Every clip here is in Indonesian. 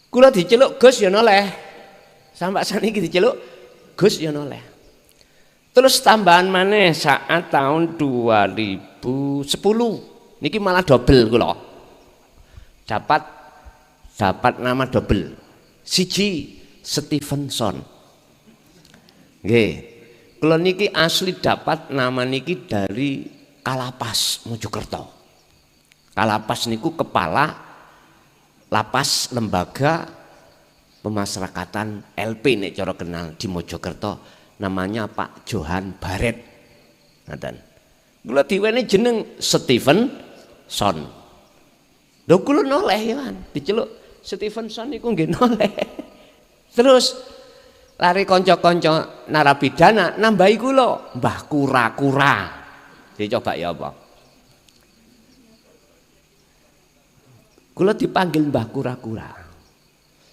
Kula diceluk Gus ya noleh. Sampai saniki diceluk Gus ya noleh. Terus tambahan maneh saat tahun 2010 niki malah double kula. Dapat nama double. Siji Stevenson. Nggih. Kula niki asli dapat nama niki dari Kalapas Mojokerto. Kalapas niku kepala lapas lembaga pemasyarakatan LP nek cara kenal di Mojokerto, namanya Pak Johan Baret. Ngoten. Kula diwene jeneng Stevenson. Lho kula noleh ya kan, diceluk Stevenson niku nggih noleh. Terus lari kanca-kanca narapidana nambahi kula Mbah Kura-kura. Dicoba ya apa? Kula dipanggil Mbah Kura-kura.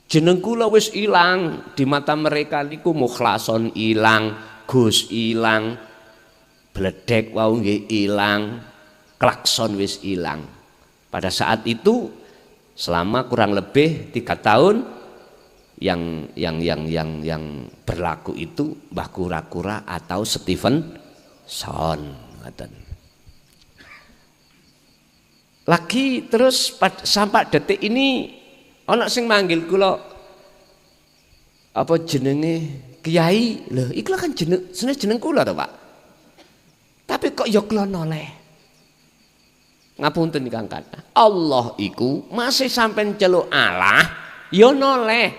Jeneng kula wis ilang di mata mereka niku Mukhlason ilang, Gus ilang, Bledek wau nggih ilang, Klakson wis ilang. Pada saat itu selama kurang lebih 3 tahun yang berlaku itu Mbah Kura-kura atau Stevenson. Lagi terus sampai detik ini ana sing manggil kula apa jenenge Kiai. Lho iku kan jeneng kula to, Pak. Tapi kok ya kula noleh. Ngapunten Kang Kata. Allah iku masih sampean celuk Allah ya noleh.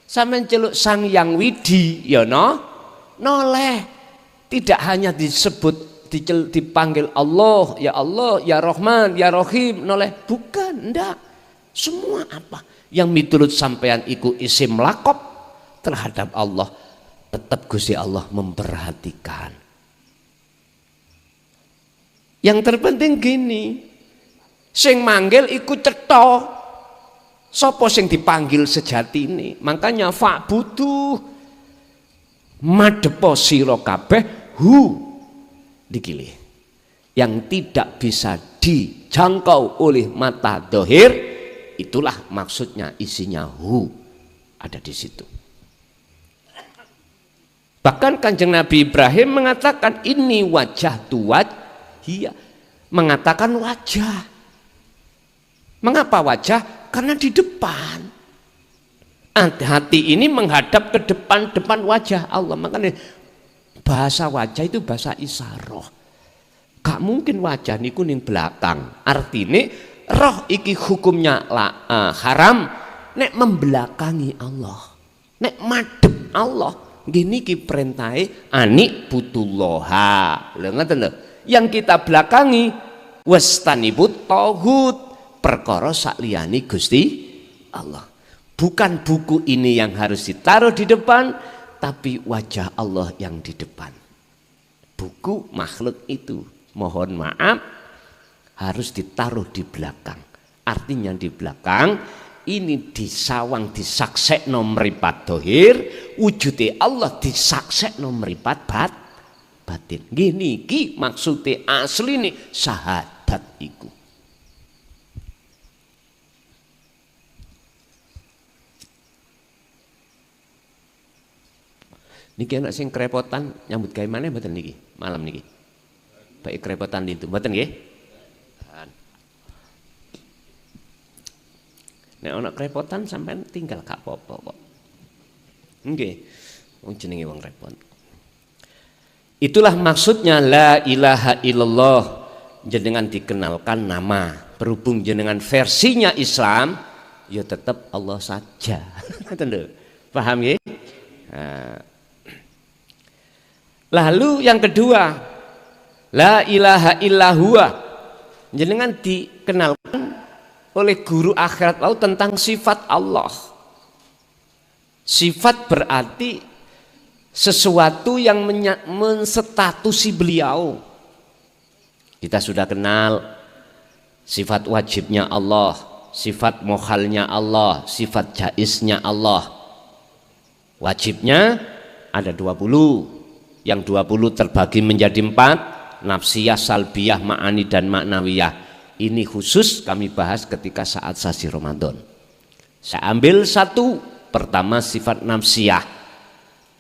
Sampean celuk Sang Yang Widi ya noleh. Tidak hanya disebut dipanggil Allah, ya Rahman, ya Rahim, noleh. Bukan, ndak. Semua apa yang miturut sampean iku isim lakop terhadap Allah, tetap Gusti Allah memperhatikan. Yang terpenting gini, sing manggil iku cetha. Sapa sing dipanggil sejatine. Makanya fa'budu madhepa sira kabeh dikilih. Yang tidak bisa dijangkau oleh mata dohir, itulah maksudnya isinya ada di situ. Bahkan Kanjeng Nabi Ibrahim mengatakan ini wajah tuwajhiya, mengatakan wajah. Mengapa wajah? Karena di depan. Hati ini menghadap ke depan wajah Allah. Makanya bahasa wajah itu bahasa isaroh. Gak mungkin wajah niku ning belakang. Artinya roh iki hukumnya haram nek membelakangi Allah. Nek madhep Allah. Gini ki perintahe ani butullaha. Lho ngoten lho. Yang kita belakangi wastanibut tauhid, perkara sakliyane Gusti Allah. Bukan buku ini yang harus ditaruh di depan, tapi wajah Allah yang di depan. Buku makhluk itu, mohon maaf, harus ditaruh di belakang. Artinya di belakang ini disawang disaksekno mripat dohir, wujude Allah disaksekno mripat batin. Gini ki maksude asline syahadat iku. Niki anak sing kerepotan nyambut gawe maneh mboten niki malam niki. Baik kerepotan itu mboten nggih? Nek ana kerepotan sampean tinggal gak apa-apa kok. Nggih. Wong jenenge wong repot. Itulah maksudnya la ilaha illallah, jenengan dikenalkan nama. Berhubung jenengan versinya Islam, ya tetap Allah saja. Ngoten lho. Paham nggih? Lalu yang kedua, la ilaha illahuwa, jenengan dikenalkan oleh guru akhirat laut tentang sifat Allah. Sifat berarti sesuatu yang menstatusi beliau. Kita sudah kenal sifat wajibnya Allah, sifat mukhalnya Allah, sifat jaiznya Allah. Wajibnya ada 20. Yang 20 terbagi menjadi 4, nafsiyah, salbiyah, ma'ani dan maknawiyah. Ini khusus kami bahas ketika saat sasi Ramadan. Saya ambil satu. Pertama sifat nafsiyah.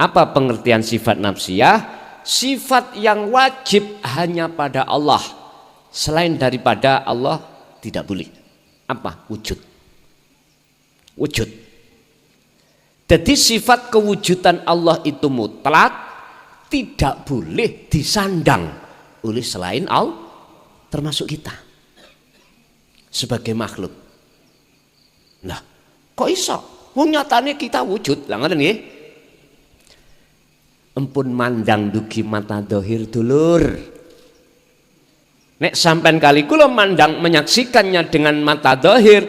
Apa pengertian sifat nafsiyah? Sifat yang wajib hanya pada Allah. Selain daripada Allah tidak boleh. Apa? Wujud. Wujud. Jadi sifat kewujudan Allah itu mutlak, tidak boleh disandang oleh selain Allah, termasuk kita sebagai makhluk. Nah, kok iso? Wong nyatane kita wujud. Lah ngoten nggih. Empun mandang dugi mata dohir dulur. Nek sampean kali kula mandang menyaksikannya dengan mata dohir,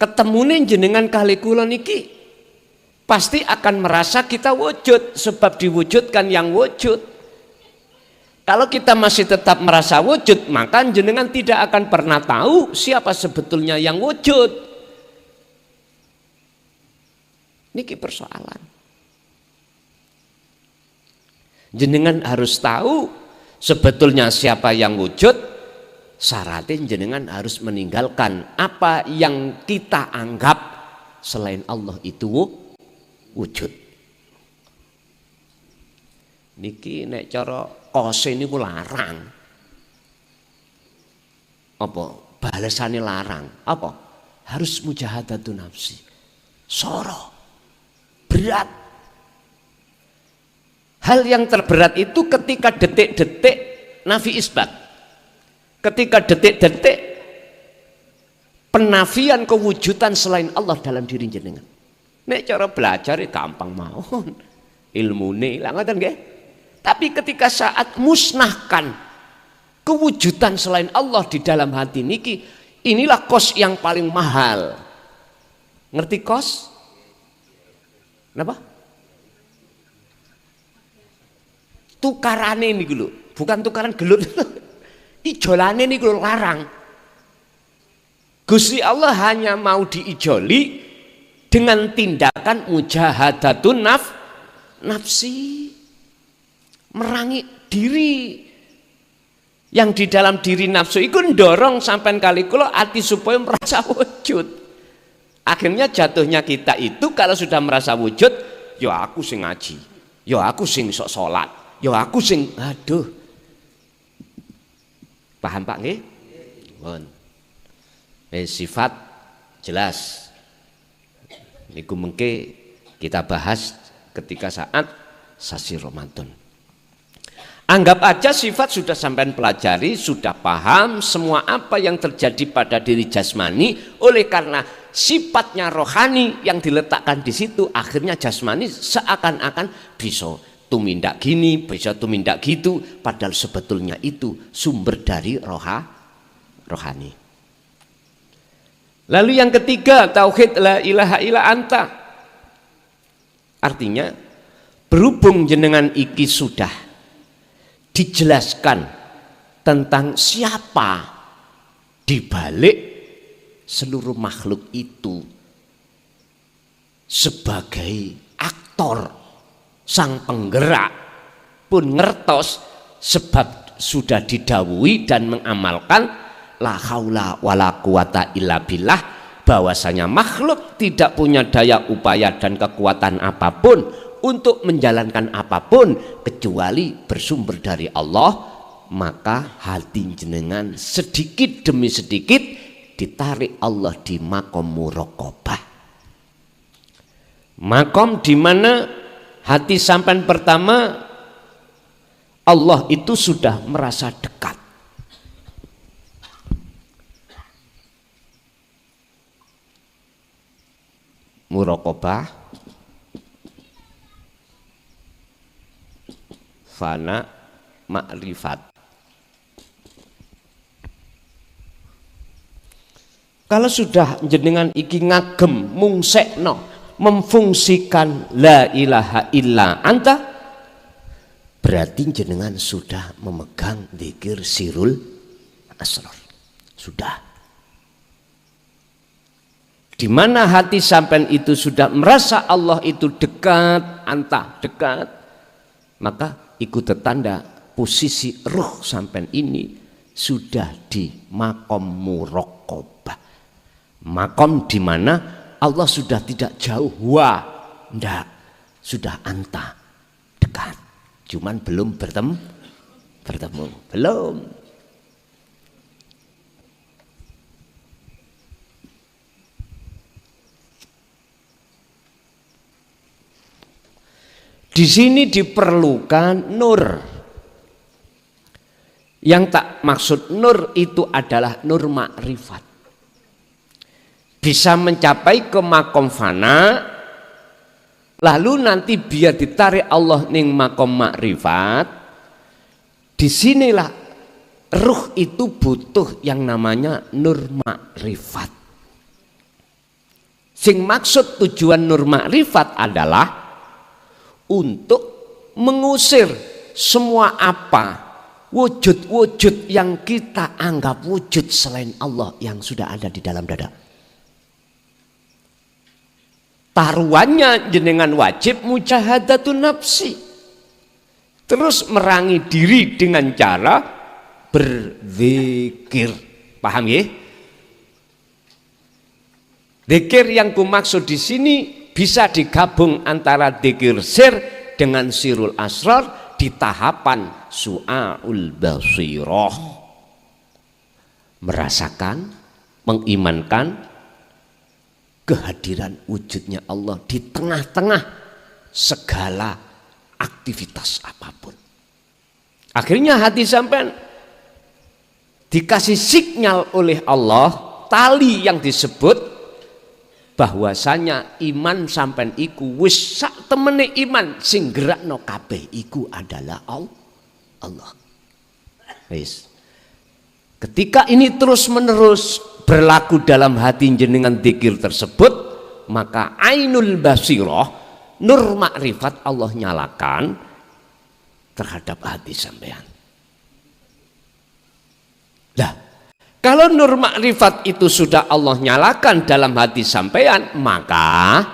ketemune jenengan kali kula niki pasti akan merasa kita wujud, sebab diwujudkan yang wujud. Kalau kita masih tetap merasa wujud, maka jenengan tidak akan pernah tahu siapa sebetulnya yang wujud. Niki persoalan. Jenengan harus tahu sebetulnya siapa yang wujud. Syaratnya jenengan harus meninggalkan apa yang kita anggap selain Allah itu wujud. Niki nek cara kose niku larang. Apa? Balesane larang. Apa? Harus mujahadatun nafsi. Soro. Berat. Hal yang terberat itu ketika detik-detik nafi isbat. Ketika detik-detik penafian kewujudan selain Allah dalam diri jenengan. Nek cara belajar gampang mawon. Ilmune lha ngoten nggih. Tapi ketika saat musnahkan kewujudan selain Allah di dalam hati niki, inilah kos yang paling mahal. Ngerti kos? Kenapa? Tukarane niku lho, bukan tukaran gelut. Ijolane niku larang. Gusti Allah hanya mau diijoli dengan tindakan mujahadatun nafsi. Merangi diri. Yang di dalam diri nafsu itu ndorong sampai kali kula ati supaya merasa wujud. Akhirnya jatuhnya kita itu kalau sudah merasa wujud, ya aku sing ngaji, ya aku sing sok salat, ya aku sing aduh. Paham Pak nggih? Mohon. Sifat jelas. Niku mengke kita bahas ketika saat sasi Ramadan. Anggap aja sifat sudah sampean pelajari, sudah paham semua apa yang terjadi pada diri jasmani, oleh karena sifatnya rohani yang diletakkan di situ, akhirnya jasmani seakan-akan bisa tumindak gini, bisa tumindak gitu, padahal sebetulnya itu sumber dari rohani. Lalu yang ketiga, tauhid la ilaha illa anta. Artinya berhubung jenengan iki sudah dijelaskan tentang siapa di balik seluruh makhluk itu sebagai aktor sang penggerak pun ngertos, sebab sudah didhawuhi dan mengamalkan la haula wala quwata illa billah, bahwasanya makhluk tidak punya daya upaya dan kekuatan apapun untuk menjalankan apapun kecuali bersumber dari Allah. Maka hati jenengan sedikit demi sedikit ditarik Allah di makom muraqabah. Makom di mana hati sampai pertama Allah itu sudah merasa dekat. Muraqabah, fana, makrifat. Kalau sudah jenengan iki ngagem mungsekno memfungsikan la ilaha illa anta, berarti jenengan sudah memegang dzikir sirul asrar. Sudah. Di mana hati sampean itu sudah merasa Allah itu dekat, anta dekat, maka ikut tanda posisi ruh sampean ini sudah di makom muraqabah. makom di mana Allah sudah tidak jauh, wah, ndak, sudah anta, dekat, cuman belum bertemu, belum. Di sini diperlukan nur. Yang tak maksud nur itu adalah nur makrifat. Bisa mencapai ke makom fana, lalu nanti biar ditarik Allah ning makom makrifat. Disinilah ruh itu butuh yang namanya nur makrifat. Sing maksud tujuan nur makrifat adalah untuk mengusir semua apa wujud-wujud yang kita anggap wujud selain Allah yang sudah ada di dalam dada. Taruhannya jenengan wajib mujahadatun nafsi, terus merangi diri dengan cara berzikir. Paham ya? Zikir yang kumaksud di sini bisa digabung antara dzikir sir dengan sirul asrar di tahapan su'aul basirah. Merasakan, mengimankan kehadiran wujudnya Allah di tengah-tengah segala aktivitas apapun. Akhirnya hati sampean dikasih sinyal oleh Allah, tali yang disebut bahwasanya iman sampean iku wis sak temene iman sing gerakno kabeh iku adalah Allah. Wis. Ketika ini terus menerus berlaku dalam hati jenengan dzikir tersebut, maka ainul basirah, nur makrifat Allah nyalakan terhadap hati sampean. Lah, kalau nur makrifat itu sudah Allah nyalakan dalam hati sampean, maka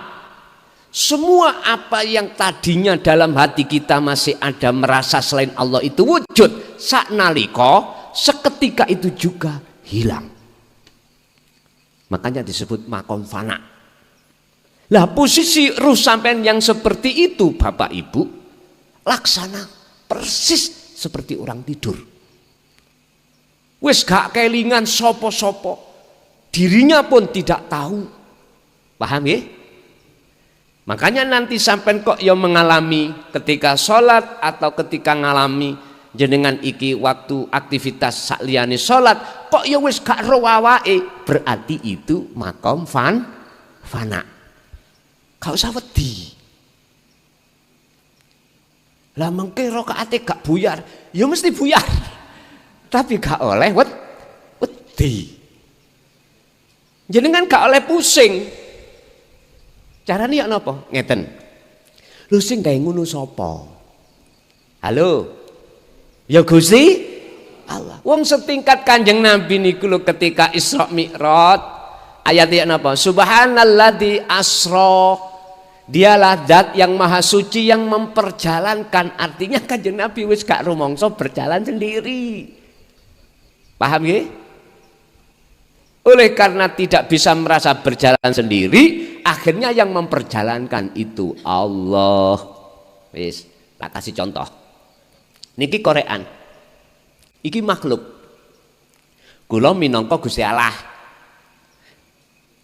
semua apa yang tadinya dalam hati kita masih ada merasa selain Allah itu wujud, saknalika seketika itu juga hilang. Makanya disebut makom fana. Lah posisi ruh sampean yang seperti itu Bapak Ibu laksana persis seperti orang tidur. Wis gak kelingan sopo-sopo, dirinya pun tidak tahu. Paham ya? Makanya nanti sampai kok ya mengalami ketika sholat atau ketika ngalami jenengan iki waktu aktivitas sakliyane sholat kok ya wis gak ro awake, berarti itu makom fana. Gak usah wedi. Lah mengke rakaate gak buyar, ya mesti buyar. Tapi gak oleh wedi. Jenengan gak oleh pusing. Carane ya napa? Ngeten. Lho sing gawe ngono sapa? Halo. Ya Gusti Allah. Wong setingkat Kanjeng Nabi niku lho ketika Isra Mi'raj. Ayat ya napa? Subhanalladzi asra. Dialah zat yang maha suci yang memperjalankan. Artinya Kanjeng Nabi wis gak rumangsa berjalan sendiri. Paham ya? Oleh karena tidak bisa merasa berjalan sendiri, akhirnya yang memperjalankan itu Allah. Wis, tak kasih contoh. Niki korean. Iki makhluk. Kula minangka Gusti Allah.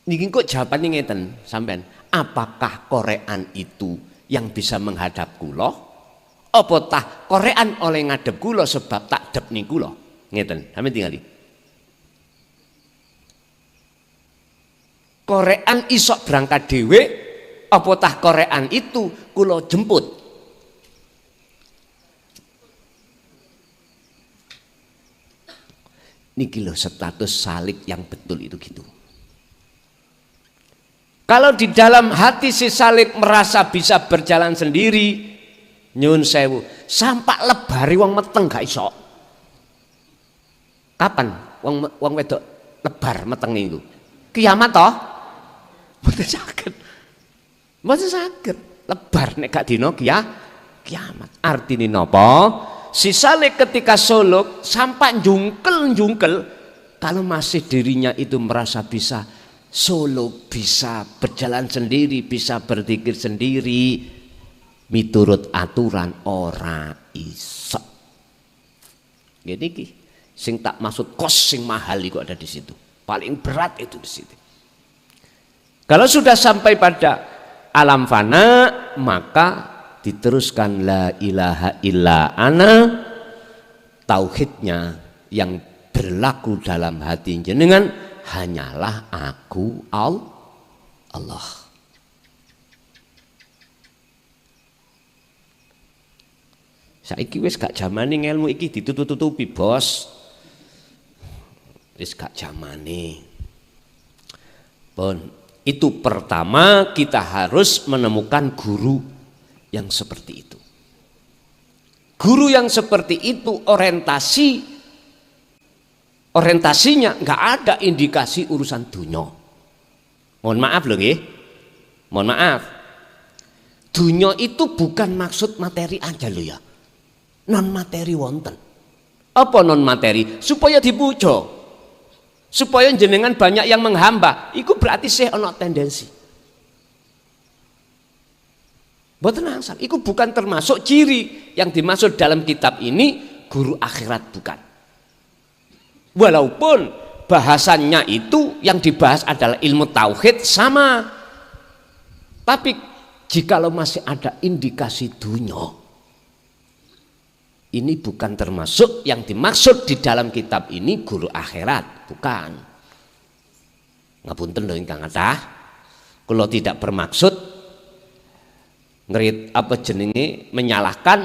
Niki kok jawabane ngeten sampean. Apakah korean itu yang bisa menghadap kula? Apa tah korean oleh ngadep kula sebab tak dep ning kula? Ngeten, sampeyan tingali. Korean isok berangkat dhewe, apa tah korean itu kula jemput? Niki lho status salik yang betul itu gitu. Kalau di dalam hati si salik merasa bisa berjalan sendiri, nyun sewu, sampak lebari wong meteng gak iso. Kapan wong wedok lebar meteng niku? Kiamat toh? Mboten saged. Mboten saged. Lebar nek gak dina kiamat. Artine napa? Si salik ketika suluk sampai jungkel kalau masih dirinya itu merasa bisa solo, bisa berjalan sendiri, bisa berzikir sendiri, miturut aturan ora iso. Jadi sing tak maksud kos sing mahal itu ada di situ. Paling berat itu di situ. Kalau sudah sampai pada alam fana, maka diteruskan la ilaha illa ana, tauhidnya yang berlaku dalam hati jenengan hanyalah aku Allah. Saiki wis gak zamane ngelmu iki ditutup-tutupi, Bos. Wis gak zamane. Pun itu pertama kita harus menemukan guru yang seperti itu. Guru yang seperti itu orientasinya nggak ada indikasi urusan dunya. Mohon maaf loh nggih. Mohon maaf. Dunya itu bukan maksud materi aja loh ya. Non materi wonten. Apa non materi? Supaya dipuja. Supaya jenengan banyak yang menghamba. Iku berarti sih ono tendensi. Mboten angsal. Iku bukan termasuk ciri yang dimaksud dalam kitab ini guru akhirat, bukan. Walaupun bahasannya itu yang dibahas adalah ilmu tauhid sama. Tapi jikalau masih ada indikasi dunya, ini bukan termasuk yang dimaksud di dalam kitab ini guru akhirat, bukan. Ngapunten lho ingkang kathah. Kula tidak bermaksud menyalahkan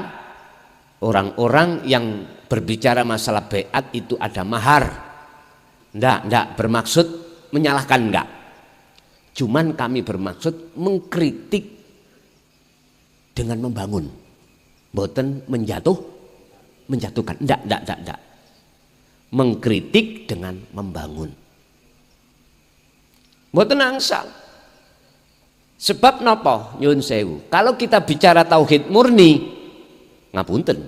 orang-orang yang berbicara masalah baiat itu ada mahar. Ndak bermaksud menyalahkan, enggak. Cuman kami bermaksud mengkritik dengan membangun. Mboten menjatuhkan. Ndak. Mengkritik dengan membangun. Mboten angsal. Sebab napa nyuwun sewu? Kalau kita bicara tauhid murni, ngapunten.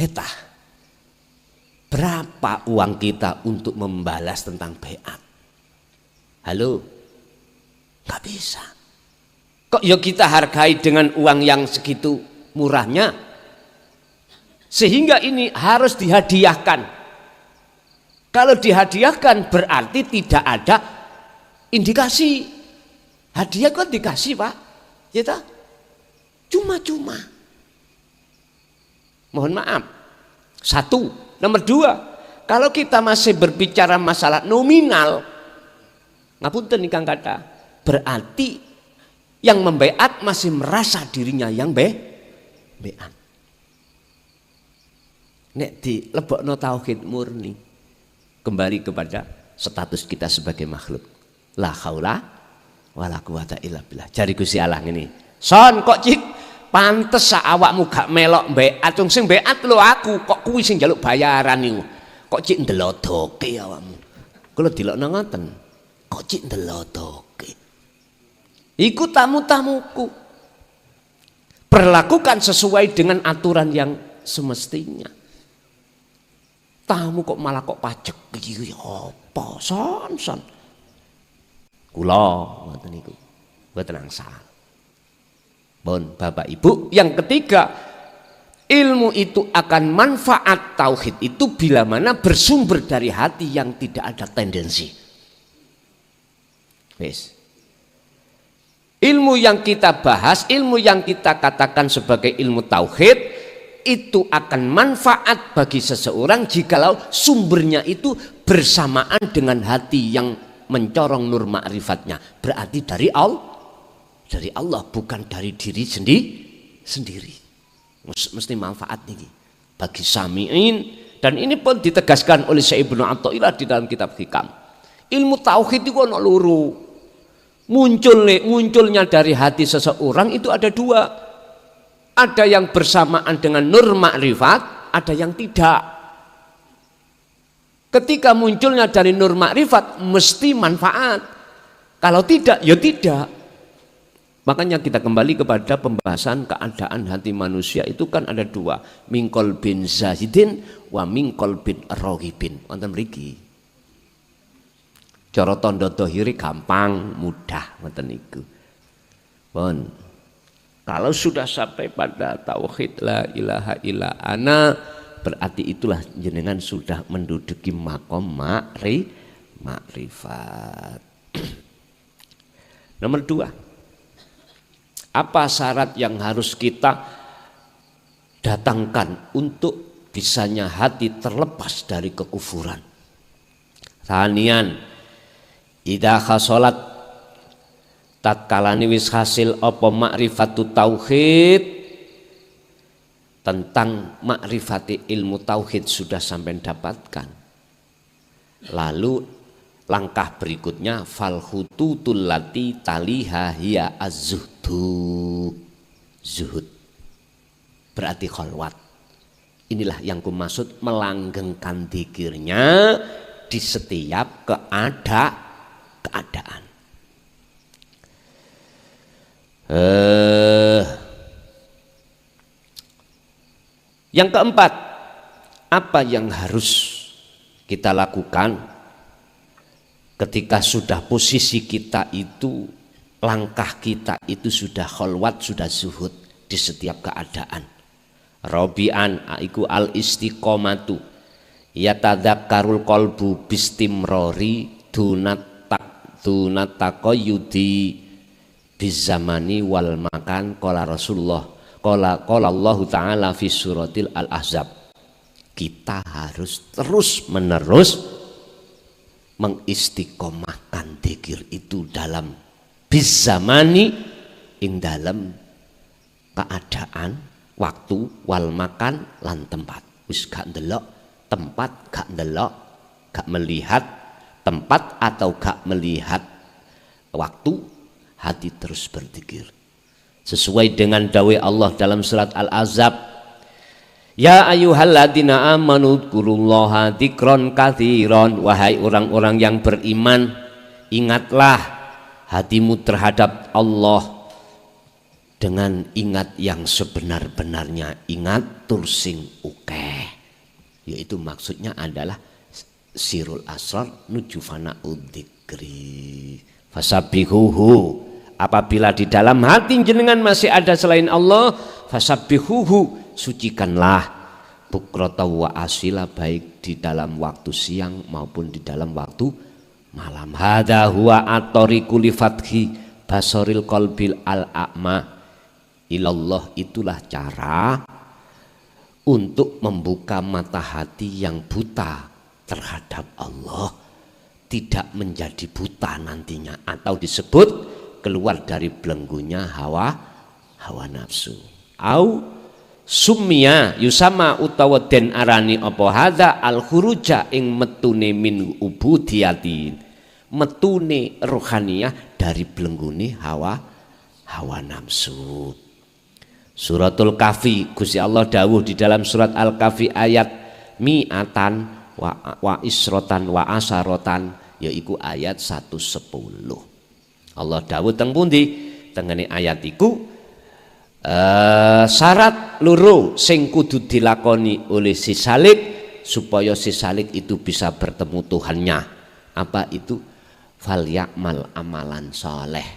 Hetah. Berapa uang kita untuk membalas tentang baiat? Halo? Gak bisa. Kok ya kita hargai dengan uang yang segitu murahnya? Sehingga ini harus dihadiahkan. Kalau dihadiahkan berarti tidak ada indikasi. Hadiah kok dikasih, Pak? Ya tak? Cuma-cuma. Mohon maaf. Satu. Nomor dua, kalau kita masih berbicara masalah nominal, ngapunten ingkang kata, berarti yang membaiat masih merasa dirinya yang baiat. Nek di lebokno tauhid murni, kembali kepada status kita sebagai makhluk. La haula wala quwata illa billah. Jari Gusti Allah ngene. Son kok cik pantes sak awakmu gak melok baiat, wong sing baiat lho aku, kok kuwi sing njaluk bayaran niku. Kok cik ndelodoke awakmu. Kula dilokno ngoten. Kok cik ndelodoke. Iku tamu-tamuku. Perlakukan sesuai dengan aturan yang semestinya. Tamu kok malah kok pajak iki apa son. Kula ngoten niku. Mboten angsal. Bon, Bapak Ibu, yang ketiga, ilmu itu akan manfaat tauhid itu bila mana bersumber dari hati yang tidak ada tendensi. Wes. Ilmu yang kita bahas, ilmu yang kita katakan sebagai ilmu tauhid itu akan manfaat bagi seseorang jikalau sumbernya itu bersamaan dengan hati yang mencorong nur ma'rifatnya. Berarti dari Allah, bukan dari diri sendiri. Mesti manfaat nih bagi sami'in, dan ini pun ditegaskan oleh Syekh Ibnu Athaillah di dalam kitab Hikam. Ilmu tauhid itu ana loro. Munculnya dari hati seseorang itu ada dua. Ada yang bersamaan dengan nur ma'rifat, ada yang tidak. Ketika munculnya dari nur ma'rifat mesti manfaat. Kalau tidak, ya tidak. Makanya kita kembali kepada pembahasan keadaan hati manusia itu kan ada dua. Mingkol bin zahidin wa mingkol bin rohibin. Wonten mriki. Cara tanda dhahire gampang, mudah ngoten niku. Pun. Kalau sudah sampai pada tauhid la ilaha illa ana, berarti itulah jenengan sudah menduduki makom makrifat. Nomor 2. Apa syarat yang harus kita datangkan untuk bisanya hati terlepas dari kekufuran? Thanian, idza khasalat tatkalane wis hasil apa makrifatu tauhid, tentang makrifati ilmu tauhid sudah sampai dapatkan, lalu langkah berikutnya fal hututul lati taliha hiya az-zuhdu, zuhud berarti khalwat. Inilah yang kumaksud melanggengkan dzikirnya di setiap keadaan. Yang keempat, apa yang harus kita lakukan ketika sudah posisi kita itu, langkah kita itu sudah khalwat, sudah zuhud di setiap keadaan. Rabi'an aiku al istiqomatu yatadzakkarul qalbu bistimrori dunataqayyudi bizamani wal makan. Qala Rasulullah qala Allah taala fi suratil al-ahzab. Kita harus terus menerus mengistiqomahkan dzikir itu dalam bizamani, ing dalam keadaan, waktu, wal makan lan tempat. Wis gak ndelok tempat, gak ndelok, gak melihat tempat atau gak melihat waktu, hati terus berzikir sesuai dengan dawai Allah dalam surat Al-Ahzab, ya ayyuhalladzina amanu dzkurullaha dzikron katsiron. Wahai orang-orang yang beriman, ingatlah hatimu terhadap Allah dengan ingat yang sebenar-benarnya, ingat tursing ukeh, yaitu maksudnya adalah sirul asrar nuju fana'ud dzikri fasabbihuhu. Apabila di dalam hati jenengan masih ada selain Allah, fasabbihuhu, sucikanlah bukrata wa asila, baik di dalam waktu siang maupun di dalam waktu malam. Hadza huwa at-tariqu li fathi basaril qalbil al-a'ma ilallah. Itulah cara untuk membuka mata hati yang buta terhadap Allah, tidak menjadi buta nantinya, atau disebut keluar dari belenggunya hawa nafsu. Au sumya yusama utawa den arani apa hadza al khuruja ing metune min ubudiyatin, metune rohaniyah dari belenggune hawa nafsu. Suratul Kahfi, Gusti Allah dawuh di dalam surat Al-Kahfi ayat mi'atan wa isrotan wa asarotan, yaitu ayat 110. Allah dawuh teng pundi tengene ayat iku, syarat loro sing kudu dilakoni oleh si salik supaya si salik itu bisa bertemu Tuhannya. Apa itu? Fal ya'mal amalan soleh.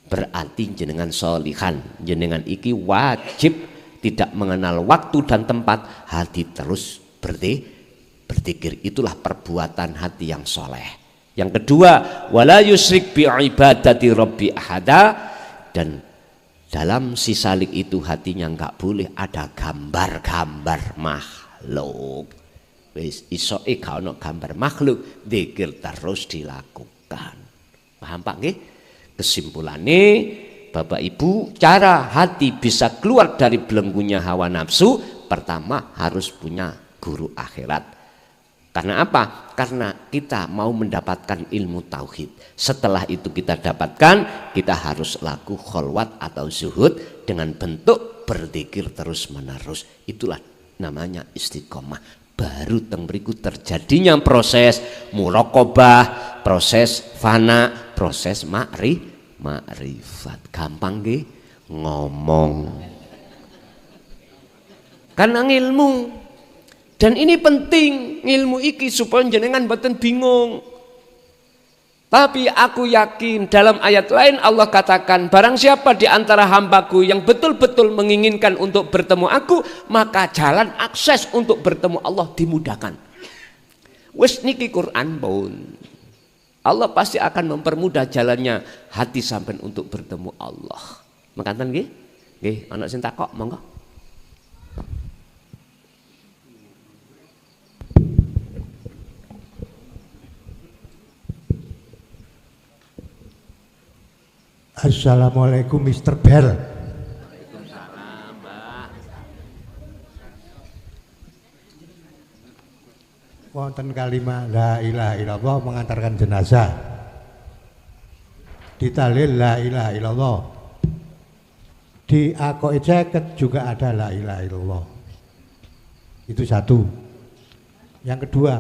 Berarti jenengan solihan, jenengan iki wajib tidak mengenal waktu dan tempat, hati terus berzikir. Itulah perbuatan hati yang soleh. Yang kedua, wala yusyrik bi ibadati rabbi ahada, dan dalam si salik itu hatinya enggak boleh ada gambar-gambar makhluk. Wis iso gak ono gambar makhluk, zikir terus dilakukan. Paham Pak nggih? Kesimpulannya, Bapak Ibu, cara hati bisa keluar dari belenggunya hawa nafsu, pertama harus punya guru akhirat. Karena apa? Karena kita mau mendapatkan ilmu tauhid. Setelah itu kita dapatkan, kita harus laku kholwat atau zuhud dengan bentuk berzikir terus menerus. Itulah namanya istiqomah. Baru teng mriku terjadinya proses muraqabah, proses fana, proses makrifat. Gampang nggih ngomong. Karena ilmu. Dan ini penting ilmu iki supaya jenengan mboten bingung. Tapi aku yakin dalam ayat lain Allah katakan, barang siapa di antara hambaku yang betul-betul menginginkan untuk bertemu aku, maka jalan akses untuk bertemu Allah dimudahkan. Wis niki Quran pun. Allah pasti akan mempermudah jalannya hati sampean untuk bertemu Allah. Mekaten nggih? Nggih, ana sing takok, monggo. Assalamualaikum Mr. Bell. Waalaikumsalam, Mbak. Wonten kalimat la ilaha illallah mengantarkan jenazah. Di tahlil la ilaha illallah. Di aqaid seket juga ada la ilaha illallah. Itu satu. Yang kedua,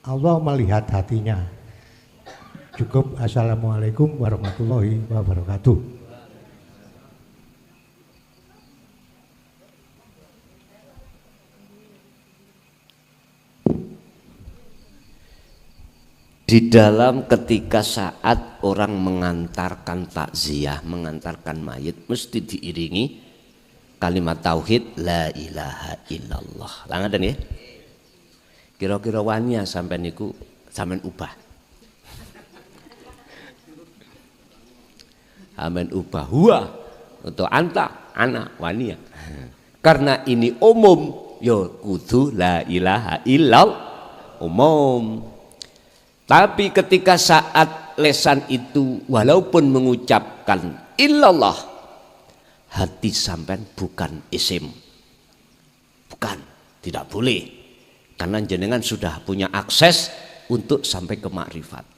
Allah melihat hatinya. Cukup assalamualaikum warahmatullahi wabarakatuh. Di dalam ketika saat orang mengantarkan takziah, mengantarkan mayit, mesti diiringi kalimat tauhid la ilaha illallah. Langaten ya? Kira-kira wani sampean niku sampean ubah. Amin ubah huwa untuk anta anak wania. Karena ini umum, yo kudu la ilaha illallah umum. Tapi ketika saat lesan itu walaupun mengucapkan illallah, hati sampean bukan isim. Bukan, tidak boleh. Karena jenengan sudah punya akses untuk sampai ke makrifat.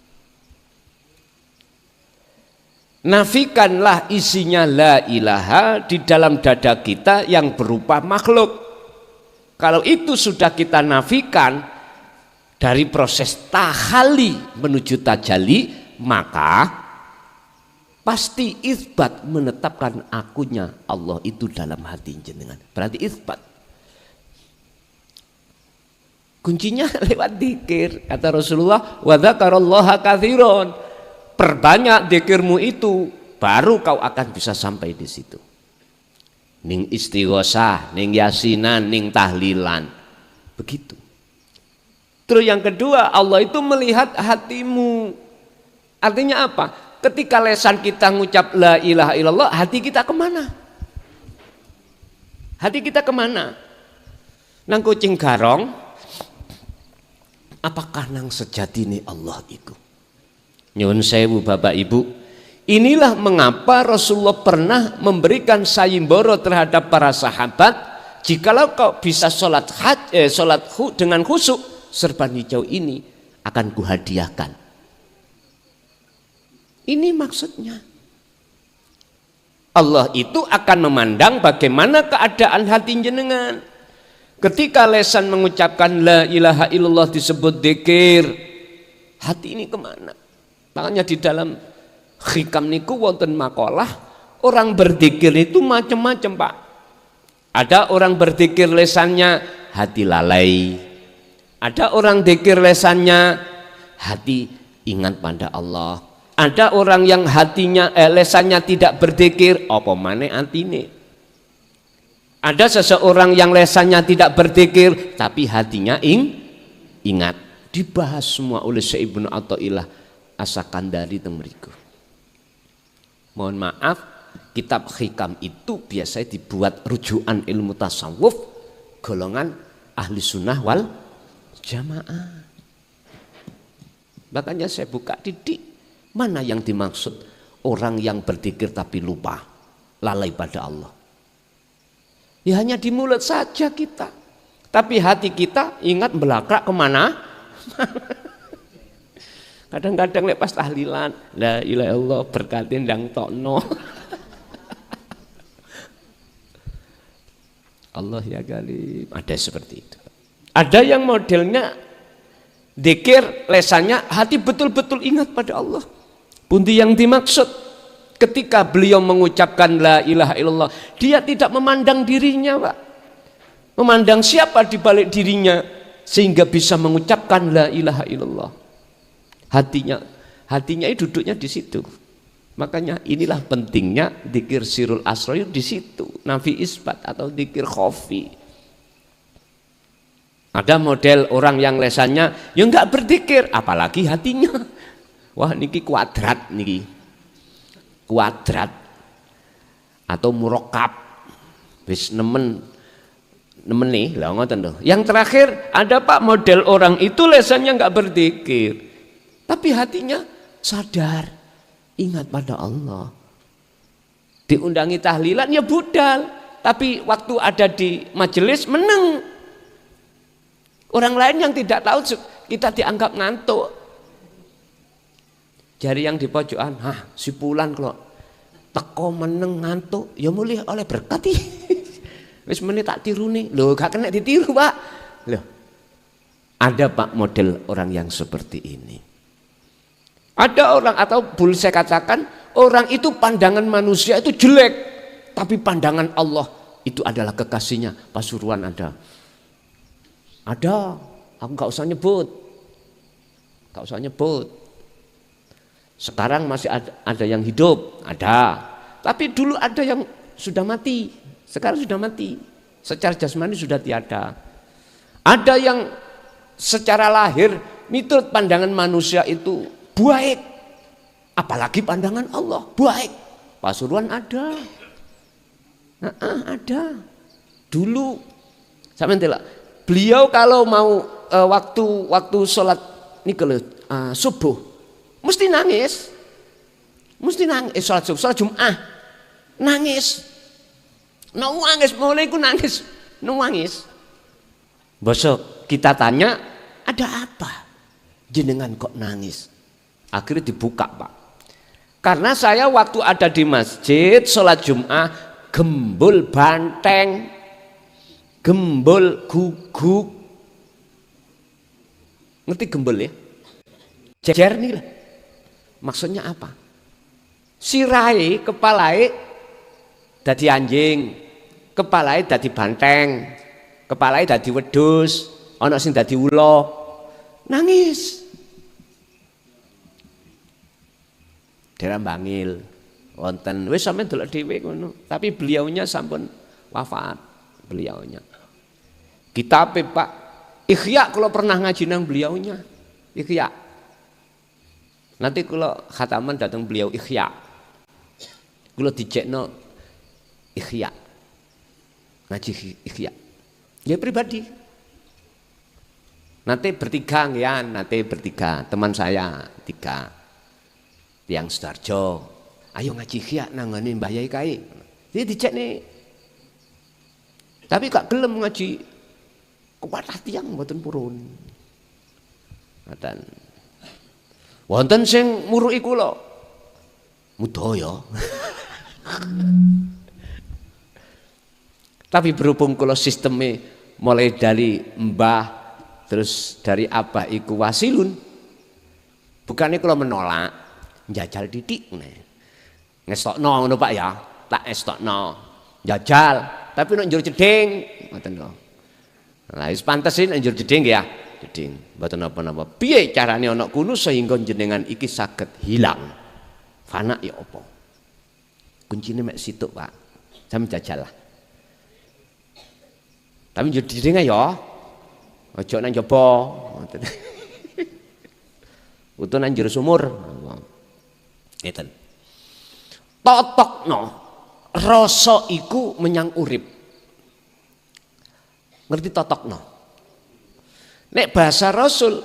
Nafikanlah isinya la ilaha di dalam dada kita yang berupa makhluk. Kalau itu sudah kita nafikan dari proses tahali menuju tajali, maka pasti isbat menetapkan akunya Allah itu dalam hati jenengan. Berarti isbat. Kuncinya lewat dzikir. Kata Rasulullah, wa dzakarallaha katsiran. Perbanyak dzikirmu itu, baru kau akan bisa sampai di situ. Ning istighosah, ning yasinan, ning tahlilan. Begitu. Terus yang kedua, Allah itu melihat hatimu. Artinya apa? Ketika lesan kita ngucap la ilaha illallah, hati kita kemana? Hati kita kemana? Nang kucing garong, apakah nang sejatine Allah itu? Nyuwun sewu Bapak Ibu, inilah mengapa Rasulullah pernah memberikan sayembara terhadap para sahabat. Jikalau kau bisa sholat dengan khusyuk, serban hijau ini akan kuhadiahkan. Ini maksudnya. Allah itu akan memandang bagaimana keadaan hati jenengan. Ketika lesan mengucapkan la ilaha illallah disebut dzikir, hati ini kemana? Makanya di dalam hikam niku wonten makalah, orang berzikir itu macam-macam Pak. Ada orang berzikir lesannya hati lalai. Ada orang zikir lesannya hati ingat pada Allah. Ada orang yang hatinya lesannya tidak berzikir, apa maneh atine. Ada seseorang yang lesannya tidak berzikir tapi hatinya ingat. Dibahas semua oleh Syekh Ibnu Athaillah As-Sakandari temriku. Mohon maaf, kitab hikam itu biasanya dibuat rujukan ilmu tasawuf golongan ahli sunnah wal jamaah. Makanya saya buka didik, mana yang dimaksud orang yang berzikir tapi lupa, lalai pada Allah. Ya hanya di mulut saja kita, tapi hati kita ingat belakrak kemana? Kadang-kadang lepas tahlilan, la ilaha illallah berkatin ndang tokno. Allah ya galib, ada seperti itu. Ada yang modelnya dzikir lesannya hati betul-betul ingat pada Allah. Pundi yang dimaksud ketika beliau mengucapkan la ilaha illallah, dia tidak memandang dirinya, Pak. Memandang siapa di balik dirinya sehingga bisa mengucapkan la ilaha illallah. Hatinya Hatinya itu duduknya di situ. Makanya inilah pentingnya dzikir sirul asrar di situ. Nafi isbat atau dzikir khafi. Ada model orang yang lesannya ya enggak berzikir, apalagi hatinya. Wah niki kuadrat niki. Kuadrat atau murakkab. Wis nemen nih lah ngoten lho. Yang terakhir ada Pak model orang itu lesannya enggak berzikir. Tapi hatinya sadar. Ingat pada Allah. Diundangi tahlilan ya budal. Tapi waktu ada di majelis meneng. Orang lain yang tidak tahu kita dianggap ngantuk. Jari yang di pojokan, si Pulan kalau teko meneng ngantuk, ya mulih oleh berkat. Wis meneh tak tiru nih. Loh gak kena ditiru Pak. Loh. Ada Pak model orang yang seperti ini. Ada orang atau boleh saya katakan orang itu pandangan manusia itu jelek, tapi pandangan Allah itu adalah kekasihnya. Pasuruan ada, aku nggak usah nyebut, Sekarang masih ada yang hidup, ada, tapi dulu ada yang sudah mati, sekarang sudah mati, secara jasmani sudah tiada. Ada yang secara lahir miturut pandangan manusia itu baik, apalagi pandangan Allah baik. Pasuruan ada, ada. Dulu, sampean delok, beliau kalau mau waktu sholat nikel subuh, mesti nangis, sholat subuh, sholat Jumat, nangis, mulai ku nangis. Besok kita tanya, ada apa? Jenengan kok nangis? Akhirnya dibuka Pak. Karena saya waktu ada di masjid sholat Jumat gembul banteng, gembul guguk. Ngerti gembul ya? Jejer nih lah. Maksudnya apa? Sirai kepalai dadi anjing, kepalai dadi banteng, kepalai dadi wedhus, ana sing dadi ula. Nangis. Daerah Bangil wonten wis sampeyan delok dhewe ngono. Tapi beliaunya sampun wafat beliaunya. Kitabe Pak Ikhya kalau pernah ngaji nang beliaunya. Ikhya. Nanti kalau khataman datang beliau Ikhya. Kalau dicekno Ikhya. Ngaji Ikhya. Ya pribadi. Nanti bertiga ya, teman saya 3. Yang Sudarjo, ayo ngaji Ikhya nangane Mbah Yai kae. Jadi dicek nih. Tapi gak gelem ngaji kuatah tiyang mboten purun. Ngoten. Wonten sing muruki kula. Mudaya. Tapi berhubung kula sisteme mulai dari mbah terus dari abah iku wasilun. Bukannya kula menolak. Jajal didik ngestokno ngono Pak ya, tak estokno jajal tapi nek njur jeding ngoten lho. Lah wis pantesin njur jeding ya, jeding mboten napa-napa. Piye carane ana kuno sehingga jenengan iki saged hilang fana ya apa? Kuncine mek situk Pak, sampe jajal lah. Tapi njur jeding ya aja nang jaba ngoten. Utuh nang jero sumur. Ngeten. Totokno rasa iku menyang urip. Ngerti totokno? Nek bahasa Rasul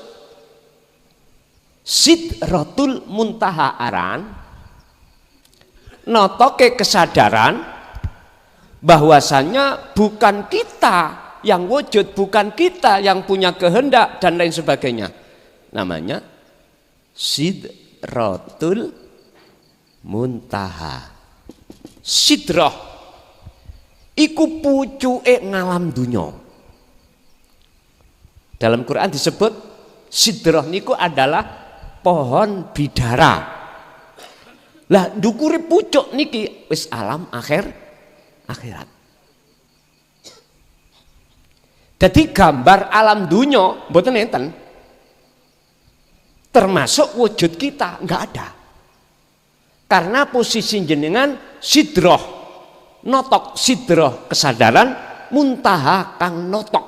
Sidratul Muntaha aran notoke kesadaran bahwasanya bukan kita yang wujud, bukan kita yang punya kehendak dan lain sebagainya. Namanya Sidratul Muntaha. Sidrah iku pucuke ngalam dunya. Dalam Quran disebut sidrah niku adalah pohon bidara. Lah ndukure pucuk niki wis alam akhirat. Jadi gambar alam dunya mboten enten. termasuk wujud kita, enggak ada. Karena posisi jenengan sidroh, notok sidroh kesadaran, muntaha kang notok.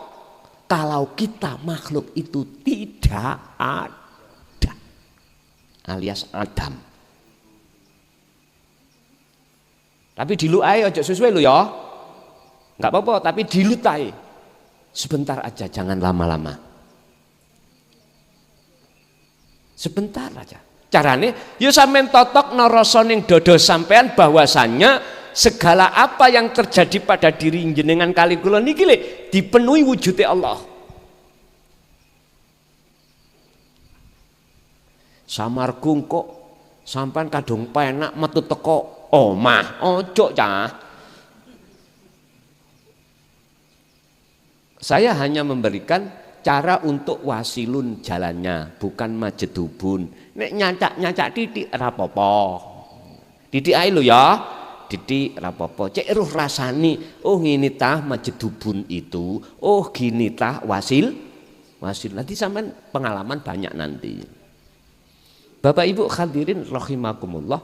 Kalau kita makhluk itu tidak ada, alias Adam. Tapi diluai aja sesuai lo ya, nggak apa-apa. Tapi dilutai sebentar aja, jangan lama-lama. Sebentar aja. Carane, yo sampean totok narasa ning dodo sampean bahwasannya segala apa yang terjadi pada diri jenengan kali kula niki le dipenuhi wujudnya Allah. Samargung kok sampean kadung penak metu teko omah, ojo cah. Saya hanya memberikan cara untuk wasilun jalannya, bukan majedubun. Nek nyacak titik rapopo. Titik ae lho ya. Titik rapopo. Cek ruh rasani. Oh ngini tah majedubun itu. Oh gini tah wasil. Nanti sampean pengalaman banyak nanti. Bapak Ibu hadirin rahimakumullah.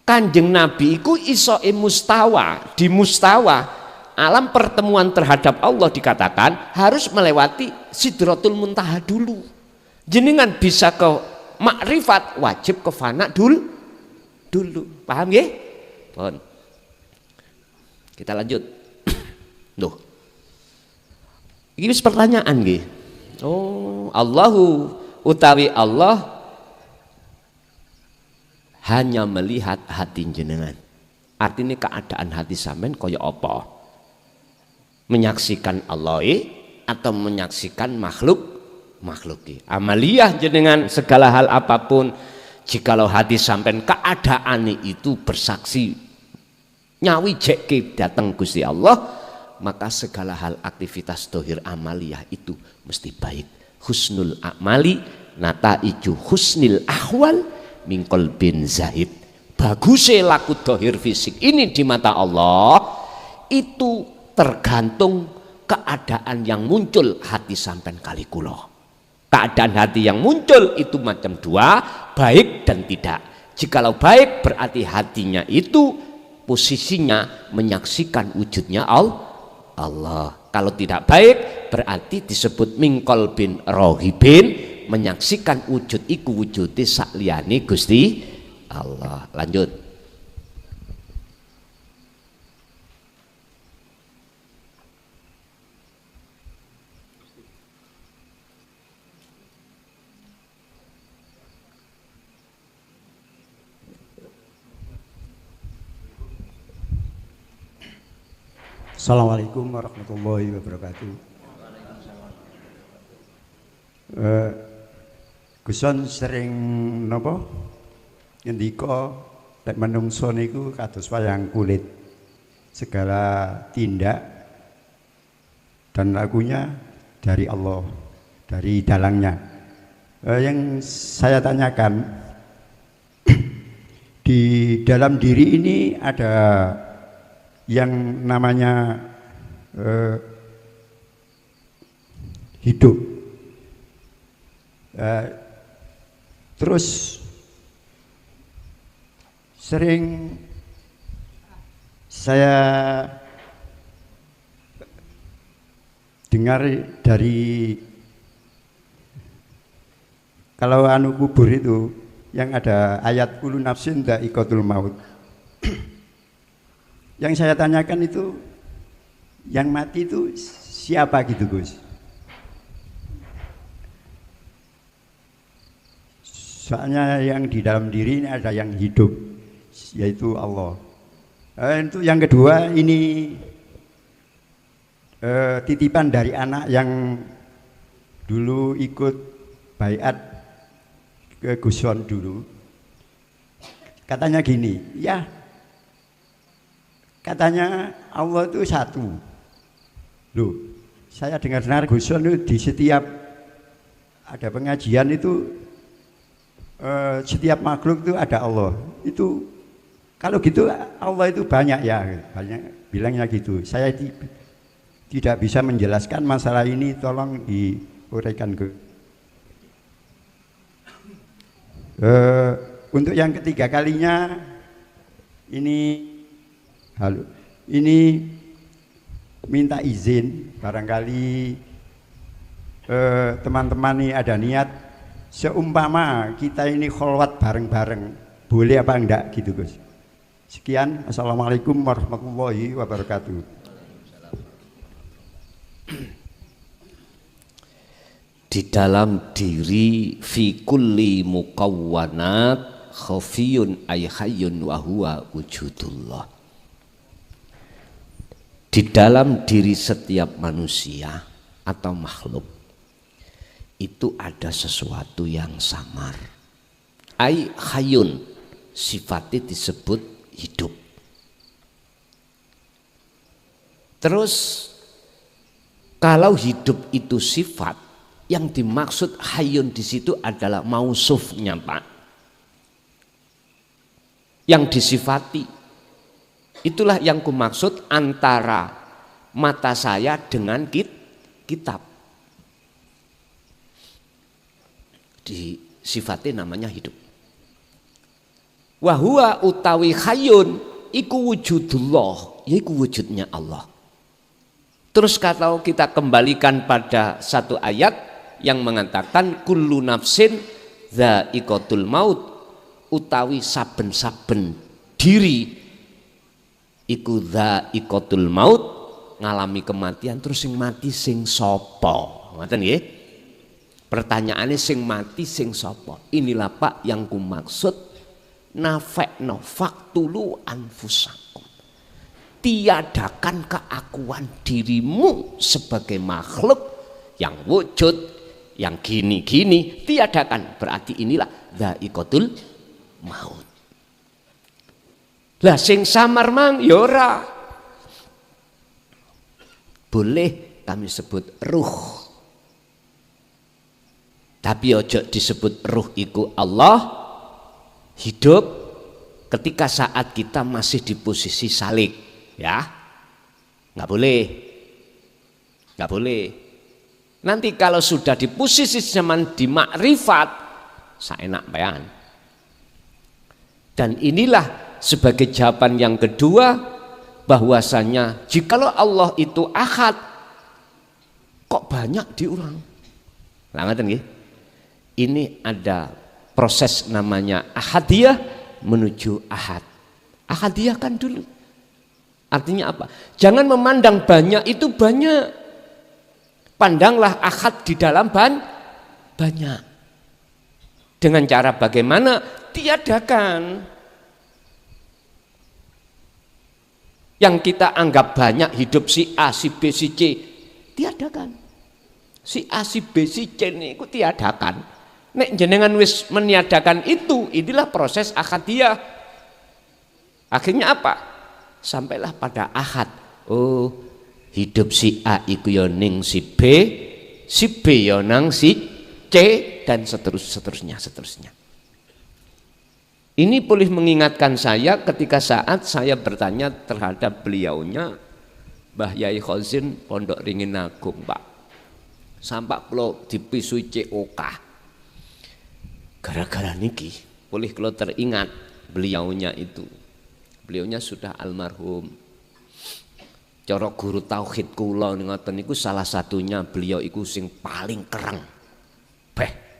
Kanjeng Nabi iku isoke mustawa, di mustawa alam pertemuan terhadap Allah dikatakan harus melewati Sidratul Muntaha dulu. Jenengan bisa ke makrifat wajib ke fana dulu. Paham ya? Paham. Kita lanjut. Duh. Ini pertanyaan nggih. Oh, Allahu utawi Allah hanya melihat hati jenengan. Artinya keadaan hati sampean kaya apa? Menyaksikan Allah atau menyaksikan makhluk amaliyah jenengan segala hal apapun, jikalau hati sampean keadaan itu bersaksi nyawi jekke datang Gusti Allah, maka segala hal aktivitas dohir amaliyah itu mesti baik. Husnul amali nataiju husnil ahwal mingkol bin zahid. Bagusnya laku dohir fisik ini di mata Allah itu tergantung keadaan yang muncul hati sampean kali kula. Keadaan hati yang muncul itu macam dua, baik dan tidak. Jikalau baik berarti hatinya itu posisinya menyaksikan wujudnya Allah. Kalau tidak baik berarti disebut mingkol bin rohibin, menyaksikan wujud iku wujudnya sakliyane Gusti Allah. Lanjut. Assalamualaikum warahmatullahi wabarakatuh. Guson sering napa ngendika lek menungso niku kados wayang kulit, segala tindak dan lakunya dari Allah, dari dalangnya. Yang saya tanyakan, di dalam diri ini ada yang namanya hidup, terus sering saya dengar dari kalau anu kubur itu yang ada ayat kullu nafsin dha'iqatul maut. Yang saya tanyakan itu yang mati itu siapa gitu Gus? Soalnya yang di dalam diri ini ada yang hidup, yaitu Allah. Itu yang kedua ini titipan dari anak yang dulu ikut baiat ke Guson dulu. Katanya gini, ya katanya Allah itu satu. Loh, saya dengar-dengar Guson itu di setiap ada pengajian itu setiap makhluk itu ada Allah. Itu kalau gitu Allah itu banyak ya, banyak bilangnya gitu. Saya tidak bisa menjelaskan masalah ini, tolong diuraikan ke. Untuk yang ketiga kalinya ini minta izin, barangkali teman-teman ini ada niat seumpama kita ini kholwat bareng-bareng, boleh apa enggak gitu Gus. Sekian, assalamualaikum warahmatullahi wabarakatuh. Di dalam diri fi kulli mukawwanat khafiyun ay hayyun wa huwa wujudullah. Di dalam diri setiap manusia atau makhluk itu ada sesuatu yang samar. Ay hayyun, sifatnya disebut hidup. Terus kalau hidup itu sifat, yang dimaksud hayyun di situ adalah mausufnya, Pak. Yang disifati. Itulah yang kumaksud antara mata saya dengan kitab. Disifati namanya hidup. Wahuwa utawi hayyun iku wujudullah, yaiku wujudnya Allah. Terus kalau kita kembalikan pada satu ayat yang mengatakan kullu nafsin dha'iqatul maut, utawi saben-saben diri iku dha'iqatul maut, ngalami kematian. Terus sing mati sing sapa? Ngoten nggih. Pertanyaannya sing mati sing sapa? Inilah Pak yang kumaksud nafekno faktulu anfusakum, tiadakan keakuan dirimu sebagai makhluk yang wujud, yang gini-gini, tiadakan. Berarti inilah dha'iqatul maut. Lah sing samar mang ya ora. Boleh kami sebut ruh, tapi ojo disebut ruh iku Allah. Hidup ketika saat kita masih di posisi salik, ya, nggak boleh. Nanti kalau sudah di posisi zaman di makrifat, saenak bayan. Dan inilah sebagai jawaban yang kedua, bahwasanya jikalau Allah itu ahad, kok banyak diulang? Langaten nggih. Ini ada proses namanya ahadiyah menuju ahad. Ahadiyah kan dulu. Artinya apa? Jangan memandang banyak itu banyak. Pandanglah ahad di dalam banyak. Dengan cara bagaimana? Tiadakan. Yang kita anggap banyak hidup si A, si B, si C, tiadakan. Si A, si B, si C ini itu tiadakan. Nek jenengan wis meniadakan itu, inilah proses ahadiyah. Akhirnya apa? Sampailah pada ahad. Oh, hidup si A iku yo ning si B yo nang si C, dan seterusnya. Ini boleh mengingatkan saya ketika saat saya bertanya terhadap beliaunya Mbah Yai Khozin Pondok Ringin Agung, Pak. Sampak kula dipisui COK. Gara-gara niki, boleh kalau teringat beliaunya itu. Beliaunya sudah almarhum. Cara guru tauhid kula ngoten niku salah satunya beliau iku sing paling kereng.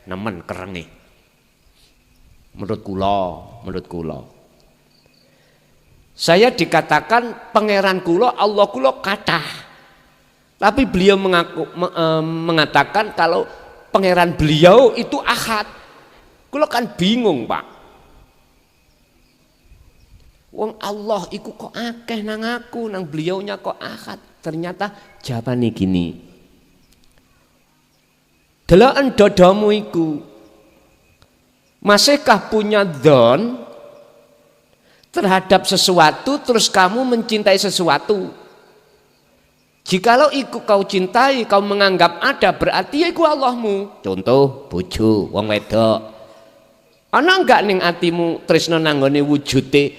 Nemen kerenge. Menurut kula. Saya dikatakan pangeran kula, Allah kula kathah. Tapi beliau mengatakan kalau pangeran beliau itu ahad. Kula kan bingung, Pak. Wong Allah iku kok akeh nang aku, nang beliaunya kok ahad. Ternyata jawabannya gini. Deloken dodomu iku masihkah punya dzon terhadap sesuatu, terus kamu mencintai sesuatu? Jikalau iku kau cintai, kau menganggap ada, berarti ya iku Allahmu. Contoh bojo wong wedok. Ana enggak ning atimu tresna nanggone wujude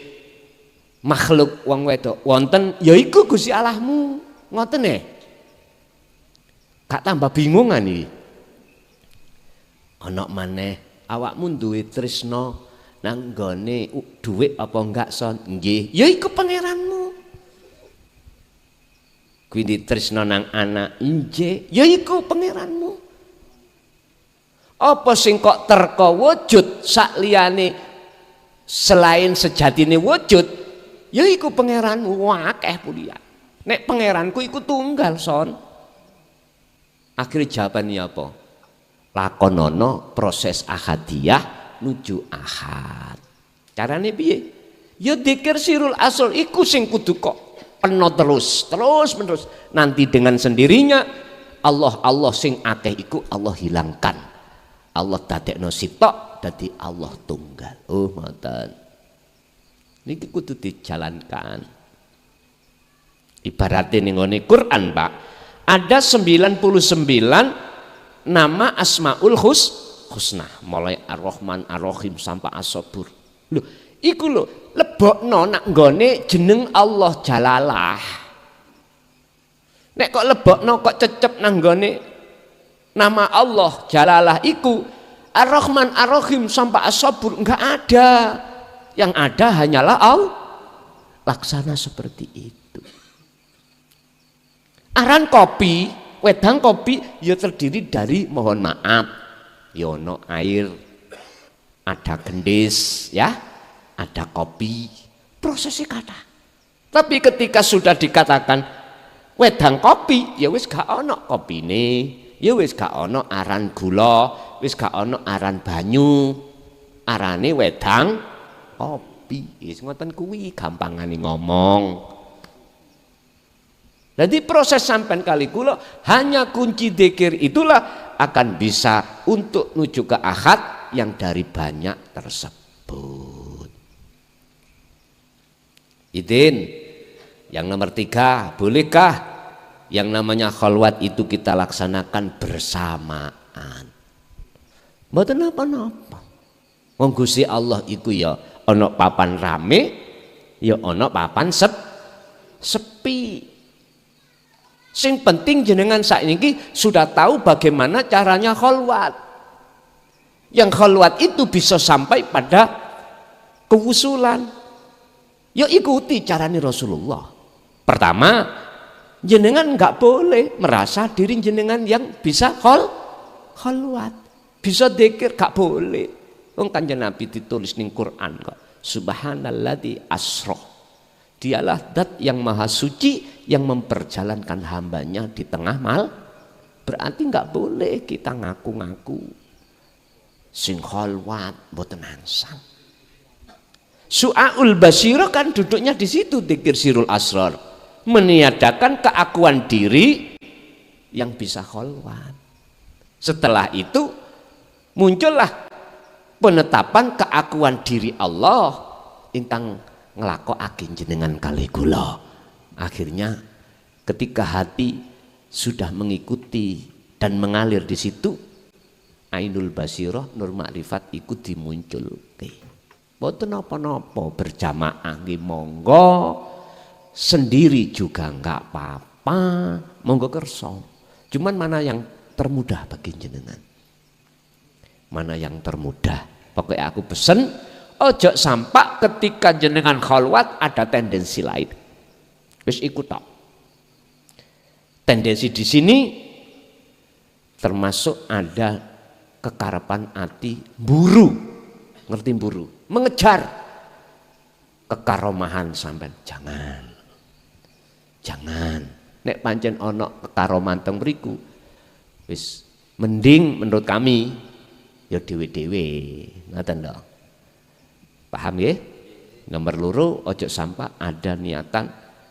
makhluk wong wedok? Wonten, ya iku Gusti Allahmu. Ngoten nggih. Gak tambah bingungan iki. Ana maneh awakmu duwe tresno nang nggone dhuwit apa enggak son? Nggih. Ya iku pangeranmu. Kuwi ditresno nang anak, nggih. Ya iku pangeranmu. Apa sing kok terka wujud sak liyane selain sejatine wujud? Ya iku pangeranmu. Wah, akeh puliya. Nek pangeranku iku tunggal son. Akhirnya jawabannya apa? Lakonono proses ahadiyah nuju ahad. Carane piye? Ya dzikir sirul asal iku sing kudu kok penuh terus menerus. Nanti dengan sendirinya Allah sing akeh iku Allah hilangkan. Allah dadekno sitok dadi Allah tunggal. Oh ngoten. Niki kudu dijalankan. Ibaratnya ning ngene Quran, Pak. Ada 99 nama Asmaul Husna, mulai Ar-Rahman, Ar-Rahim sampai As-Sabur. Lho, iku lho lebokno nak nggone jeneng Allah Jalalah. Nek kok lebokno kok cecep nang nggone nama Allah Jalalah iku Ar-Rahman, Ar-Rahim sampai As-Sabur enggak ada. Yang ada hanyalah Allah. Laksana seperti itu. Aran kopi, wedang kopi ya terdiri dari mohon maaf, ya ono air, ada gendis, ya, ada kopi, prosesnya kata. Tapi ketika sudah dikatakan wedang kopi, ya wis gak ono kopine, ya wis gak ono aran gula, wis gak ono aran banyu, arane wedang kopi. Wis ngoten kuwi gampangane ngomong. Jadi proses sampai kali kula hanya kunci dzikir itulah akan bisa untuk menuju ke ahad yang dari banyak tersebut. Idin, yang nomor 3, bolehkah yang namanya khalwat itu kita laksanakan bersamaan? Mboten napa-napa. Wong Gusti Allah iku ya ana papan rame, ya ana papan sepi. Sing penting jenengan saiki sudah tahu bagaimana caranya khalwat. Yang khalwat itu bisa sampai pada kewusulan. Ya ikuti caranya Rasulullah. Pertama, jenengan nggak boleh merasa diri jenengan yang bisa khalwat. Bisa dzikir nggak boleh. Wong Kanjeng Nabi ditulis ning Quran kok. Subhanalladzi asra. Dialah zat yang maha suci yang memperjalankan hambanya di tengah mal. Berarti nggak boleh kita ngaku-ngaku sing khalwat mboten ansal. Su'aul Basyirah kan duduknya di situ dzikir sirul asrar, meniadakan keakuan diri yang bisa khalwat. Setelah itu muncullah penetapan keakuan diri Allah ingkang nglakokaken jenengan kali kula. Akhirnya ketika hati sudah mengikuti dan mengalir di situ, Ainul Basirah Nur Makrifat ikut dimunculke. Mboten napa-napa berjamaah nggih monggo, sendiri juga enggak apa-apa, monggo kersa. Cuman mana yang termudah bagi jenengan? Mana yang termudah? Pokoknya aku pesen ojo sampai ketika jenengan khalwat ada tendensi lain. Wis ikut tok. Tendensi di sini termasuk ada kekarapan hati buru. Ngerti buru? Mengejar kekaromahan sampean. Jangan. Nek pancen ono kekaroman teng mriku wis mending menurut kami ya dhewe-dhewe. Ngoten lho. Paham ya? Nomor loro ojo sampai ada niatan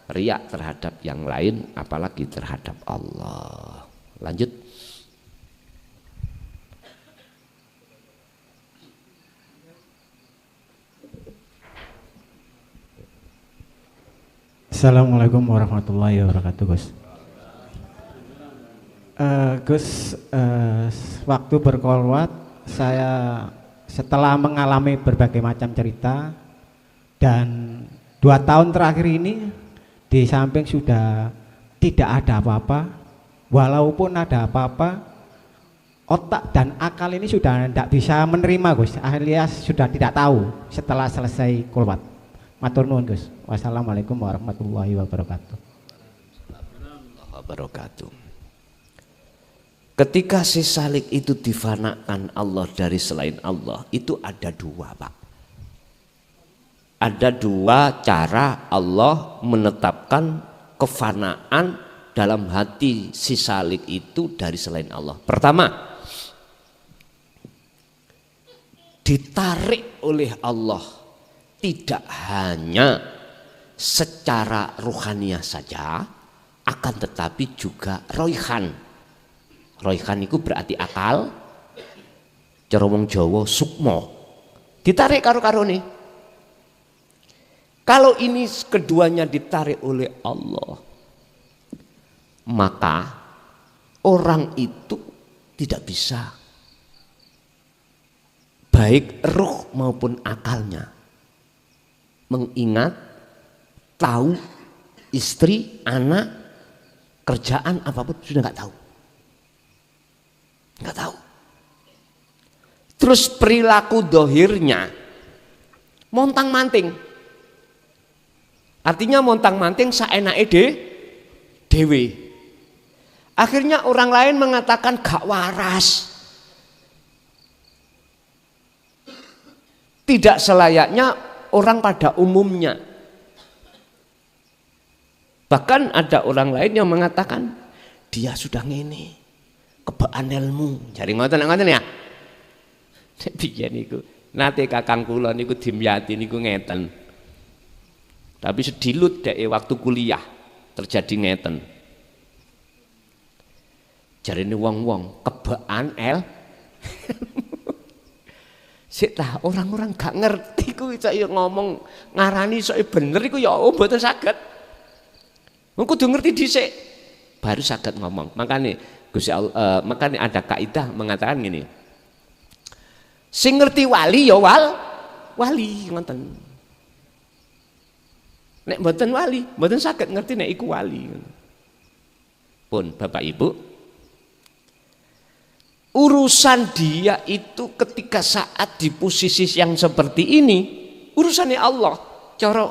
riak terhadap yang lain apalagi terhadap Allah. Lanjut. Assalamualaikum warahmatullahi wabarakatuh, Gus. Gus, waktu berkholwat saya setelah mengalami berbagai macam cerita dan 2 tahun terakhir ini di samping sudah tidak ada apa-apa, walaupun ada apa-apa otak dan akal ini sudah tidak bisa menerima Gus, alias sudah tidak tahu setelah selesai kulwat. Matur nuwun Gus. Wassalamualaikum warahmatullahi wabarakatuh. Ketika si salik itu difanakan Allah dari selain Allah, itu ada dua Pak. Ada dua cara Allah menetapkan kefanaan dalam hati si salik itu dari selain Allah. Pertama, ditarik oleh Allah tidak hanya secara ruhaniah saja, akan tetapi juga roihan. Roihan itu berarti akal, cara wong Jawa sukmo. Ditarik karo-karo nih. Kalau ini keduanya ditarik oleh Allah, maka orang itu tidak bisa, baik ruh maupun akalnya, mengingat, tahu, istri, anak, kerjaan apapun sudah nggak tahu. Nggak tahu. Terus perilaku dohirnya montang manting. Artinya montang manting saenake dewe. Akhirnya orang lain mengatakan gak waras. Tidak selayaknya orang pada umumnya. Bahkan ada orang lain yang mengatakan dia sudah ngene. Kebaan ilmu, jari ngoten ya. Piye niku? Nate kakang kula niku dimyati niku ngeten. Tapi sedilut dek waktu kuliah terjadi ngeten. Jarine wong-wong kebaan sik tah orang-orang gak ngerti ku iso ngomong ngarani iso bener iku ya mboten saged. Wong kudu ngerti dhisik baru saged ngomong. Makane Gusti Allah, makanya ada kaidah mengatakan gini, sing ngerti wali ya wali ngoten. Nek mboten wali, mboten saged ngerti nek iku wali. Pun Bapak Ibu, urusan dia itu ketika saat di posisi yang seperti ini, urusannya Allah. Cara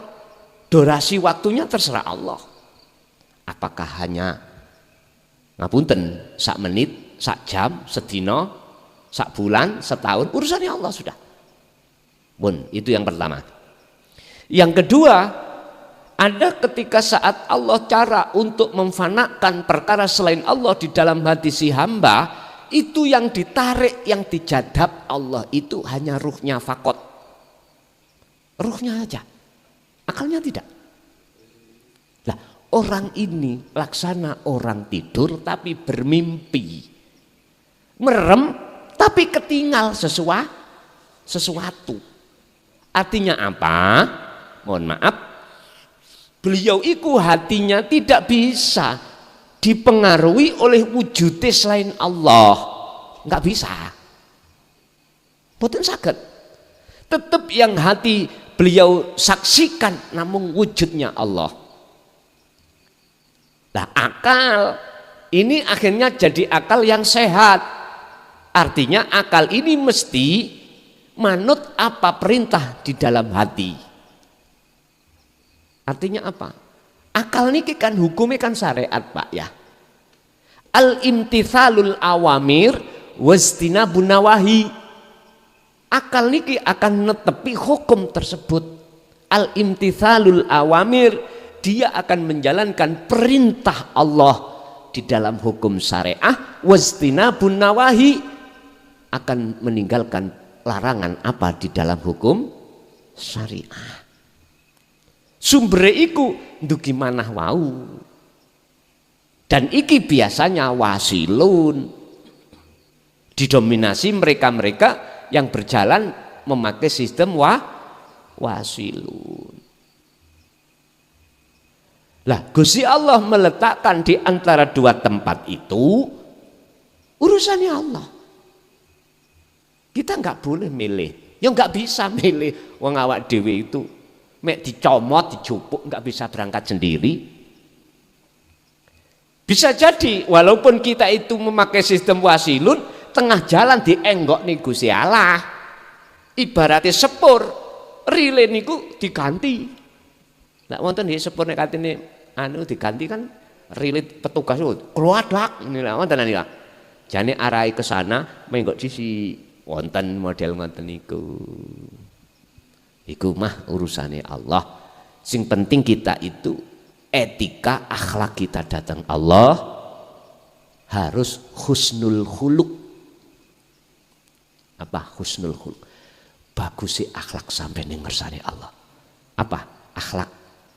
durasi waktunya terserah Allah. Apakah hanya ngapunten sak menit, sak jam, sedino, sak bulan, setahun, urusannya Allah sudah. Bun, itu yang pertama. Yang kedua, ada ketika saat Allah cara untuk memfanakan perkara selain Allah di dalam hati si hamba, itu yang ditarik, yang dijadab Allah itu hanya ruhnya fakot. Ruhnya aja, akalnya tidak. Lah, orang ini laksana orang tidur tapi bermimpi, merem tapi ketinggal sesuatu. Artinya apa? Mohon maaf, beliau itu hatinya tidak bisa dipengaruhi oleh wujudnya selain Allah, nggak bisa. Boten saged. Tetap yang hati beliau saksikan namun wujudnya Allah. Nah, akal ini akhirnya jadi akal yang sehat. Artinya akal ini mesti manut apa perintah di dalam hati. Artinya apa? Akal ini kan hukumnya kan syariat Pak ya. Al-imtithalul awamir wastinabun nawahi. Akal ini akan netepi hukum tersebut. Al-imtithalul awamir, dia akan menjalankan perintah Allah di dalam hukum syariah, wastinabun nawahi, akan meninggalkan larangan apa di dalam hukum syariah. Sumber iku ndugi manah wau. Dan iki biasanya wasilun, didominasi mereka-mereka yang berjalan memakai sistem wasilun. Lah, Gusti Allah meletakkan di antara dua tempat itu urusannya Allah. Kita nggak boleh milih, ya nggak bisa milih. Wong awak dhewe itu mek dicomot, dicupuk, nggak bisa berangkat sendiri. Bisa jadi walaupun kita itu memakai sistem wasilun, tengah jalan dienggok nih Gusti Allah. Ibaratnya sepur, rile niku diganti. Lah wonten nggih sepur nek katene anu diganti kan rile petugas kluwadak niku wonten niku. Jane arahi ke sana menggok sisi wonten model ngoten niku. Iku mah urusane Allah. Sing penting kita itu etika akhlak kita datang Allah harus husnul khuluq. Apa husnul khuluq? Bagus si akhlak sampai ning ngersane Allah. Apa? Akhlak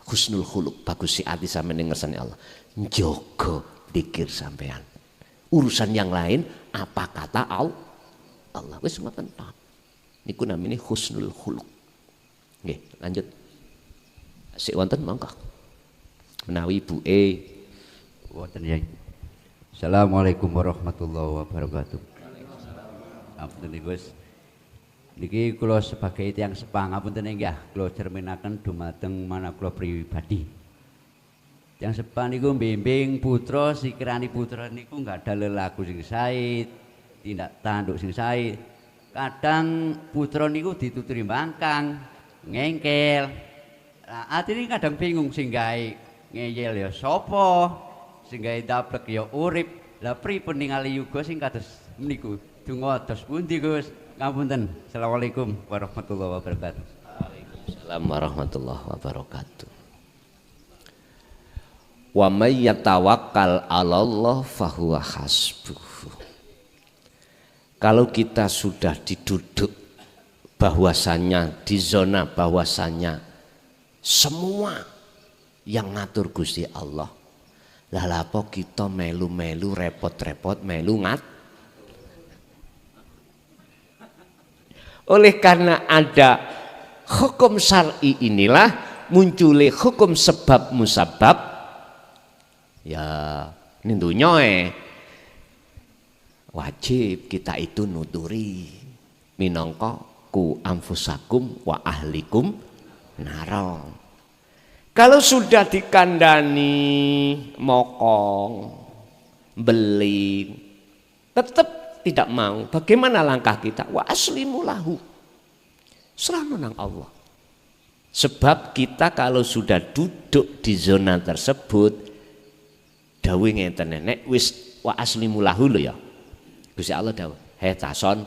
husnul khuluq, bagus si ati sampai ning ngersane Allah. Njogo dikir sampean. Urusan yang lain apa kata Allah wis ngoten tok. Niku namine husnul khuluq. Nggih, lanjut. Sik wonten monggo. Menawi ibuke wonten ya. Assalamualaikum warahmatullahi wabarakatuh. Apunten Gus. Niki kula sebagai tiyang sepang apunten nggih kula cerminaken dumateng mana kula pribadi. Tiyang sepang niku mbimbing putra sikirani putra niku enggak ada lelaku sing sae, tindak tanduk sing sae. Kadang putra niku dituturi mbangkang, ngengkel. Nah, atine kadang bingung sing gawe ngeyel ya sapa, sing gawe daplek ya urip. Lah pripun ningali yuga sing kados meniku? Donga dos pundi Gus? Ngapunten. Assalamualaikum warahmatullahi wabarakatuh. Waalaikumsalam warahmatullahi wabarakatuh. Wa may yatawakkal 'alallah fahuwa hasbuh. Kalau kita sudah diduduk bahwasannya di zona bahwasannya semua yang ngatur Gusti Allah. Lah lapo kita melu-melu repot-repot melu ngat. Oleh karena ada hukum syar'i inilah munculnya hukum sebab musabab ya nintunyoe wajib kita itu nuturi minangka ku anfusakum wa ahlikum naro. Kalau sudah dikandani mokong beling tetap tidak mau, bagaimana langkah kita? Wa aslimu lahu, serahno nang Allah. Sebab kita kalau sudah duduk di zona tersebut dawuh ngeten nek wis wa aslimu lahu lho ya. Gusti Allah dawuh, "Hei Tason,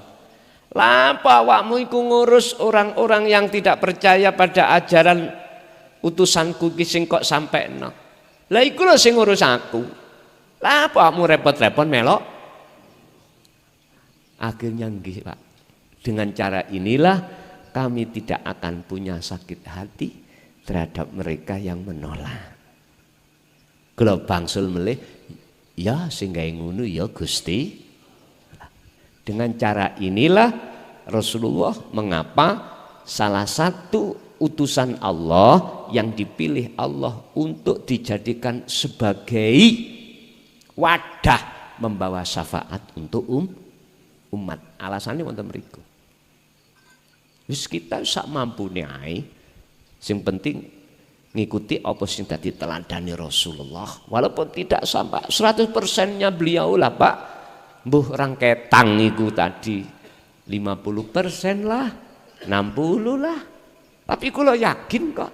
lapa awakmu iku ngurus orang-orang yang tidak percaya pada ajaran utusanku ki sing kok sampekno. Lah iku lho sing ngurus aku. Lapa awakmu repot-repot melok?" Akhirnya nggih Pak, dengan cara inilah kami tidak akan punya sakit hati terhadap mereka yang menolak. Kalau bangsul melih, ya sing gawe ngono ya Gusti. Dengan cara inilah Rasulullah mengapa salah satu utusan Allah yang dipilih Allah untuk dijadikan sebagai wadah membawa syafaat untuk umat. Alasannya wonten mriku. Wis kita sak mampune ae. Sing penting ngikuti apa sing dadi teladani Rasulullah. Walaupun tidak sampai 100%-nya beliau lah Pak. Mbuh rangketang iku tadi 50% lah, 60 lah. Tapi kula yakin kok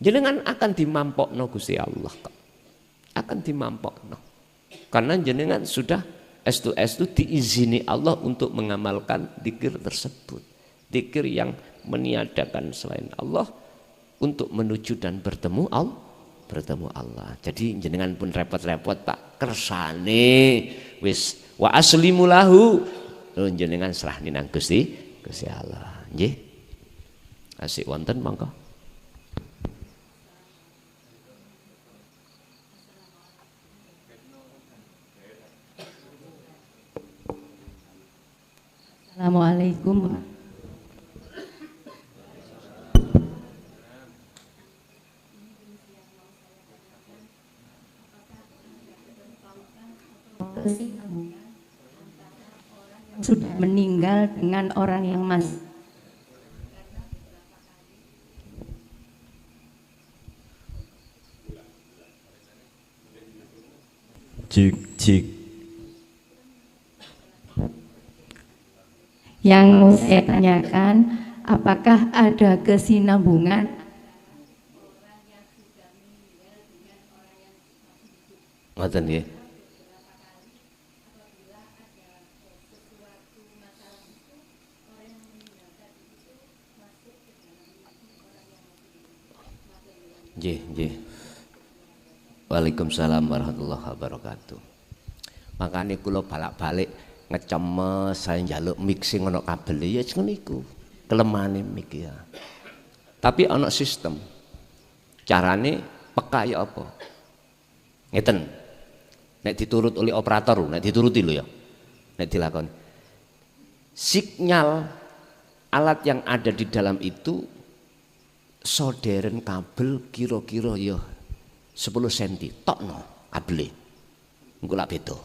jenengan akan dimampokno Gusti Allah kok. Akan dimampokno. Karena jenengan sudah estu diizini Allah untuk mengamalkan dzikir tersebut. Dzikir yang meniadakan selain Allah untuk menuju dan bertemu Allah. Jadi jenengan pun repot-repot Pak, kersane wis wa aslimu lahu. Jenengan serahni nang Gusti Allah. Nggih. Asik wonten monggo. Assalamualaikum. Sudah meninggal dengan orang yang masih Cik. Yang saya tanyakan, apakah ada kesinambungan ngoten nggih. Nggih, nggih. Waalaikumsalam warahmatullahi wabarakatuh. Makanya kula balak-balik ngecemes saya njaluk mixing ono kabel ya ngono iku. Kelemahane mik ya. Tapi ono sistem. Carane peka ya apa? Ngeten. Nek diturut oleh operator, nek dituruti lho ya. Nek dilakoni. Sinyal alat yang ada di dalam itu soderen kabel kira-kira ya 10 cm tokno kabele. Engko lak beda.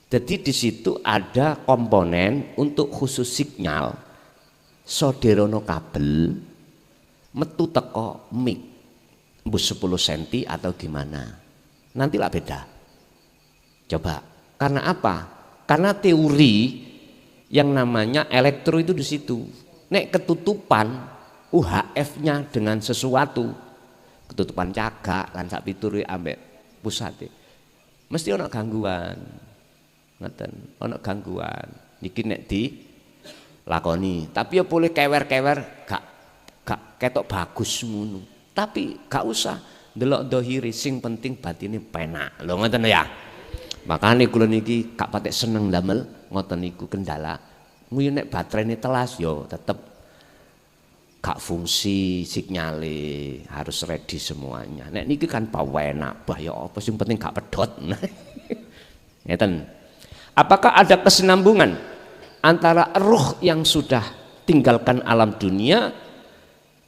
Jadi di situ ada komponen untuk khusus sinyal soderono kabel metu teko mic mbus 10 cm atau gimana. Nanti lah beda. Coba. Karena apa? Karena teori yang namanya elektro itu di situ. Nek ketutupan UHF-nya dengan sesuatu, ketutupan cagak lan sak pituri ambek pusate. Mesti ono gangguan. Ngoten, ono gangguan. Niki nek dilakoni, tapi ya boleh kewer-kewer gak ketok bagus ngono. Tapi gak usah delok dohiri, sing penting batine penak. Lho ngoten ya. Makane kula niki gak patek seneng damel ngoten niku kendala. Nguyu nek baterainya telas yo tetep gak fungsi sinyale, harus ready semuanya. Nek niki kan pawenak bah ya apa sing penting gak pedot. Ngeten. Apakah ada kesinambungan antara ruh yang sudah tinggalkan alam dunia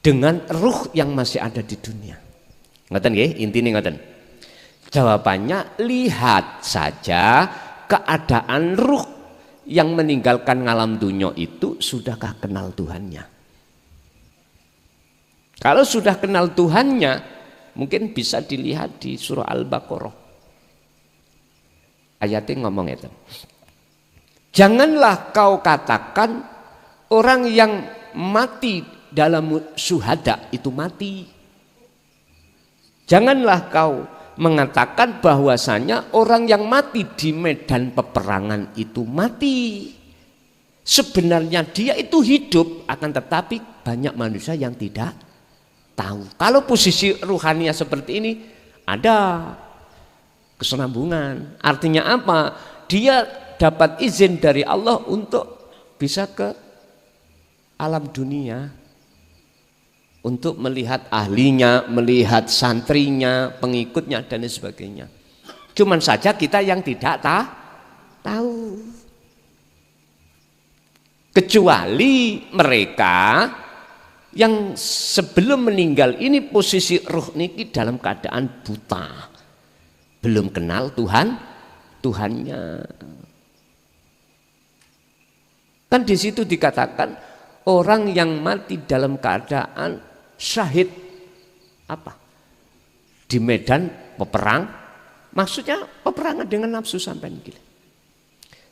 dengan ruh yang masih ada di dunia? Ngoten nggih, intine ngoten. Jawabannya lihat saja keadaan ruh yang meninggalkan alam dunia itu sudahkah kenal Tuhannya. Kalau sudah kenal Tuhannya, mungkin bisa dilihat di surah Al-Baqarah. Ayatnya ngomong itu. Janganlah kau katakan orang yang mati dalam syuhada itu mati. Janganlah kau mengatakan bahwasanya orang yang mati di medan peperangan itu mati. Sebenarnya dia itu hidup, akan tetapi banyak manusia yang tidak tahu. Kalau posisi ruhania seperti ini ada kesinambungan. Artinya apa? Dia dapat izin dari Allah untuk bisa ke alam dunia, untuk melihat ahlinya, melihat santrinya, pengikutnya dan sebagainya. Cuman saja kita yang tidak tahu. Kecuali mereka yang sebelum meninggal ini posisi ruh niki dalam keadaan buta, belum kenal Tuhannya. Kan di situ dikatakan orang yang mati dalam keadaan syahid apa? Di medan peperang, maksudnya peperangan dengan nafsu sampean gila.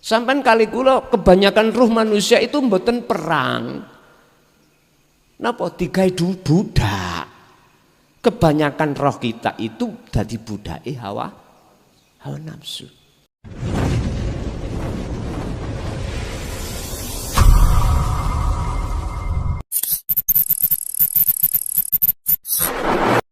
Sampean kali kula kebanyakan ruh manusia itu mboten perang. Napa digawe budak? Kebanyakan roh kita itu dadi budake hawa nafsu.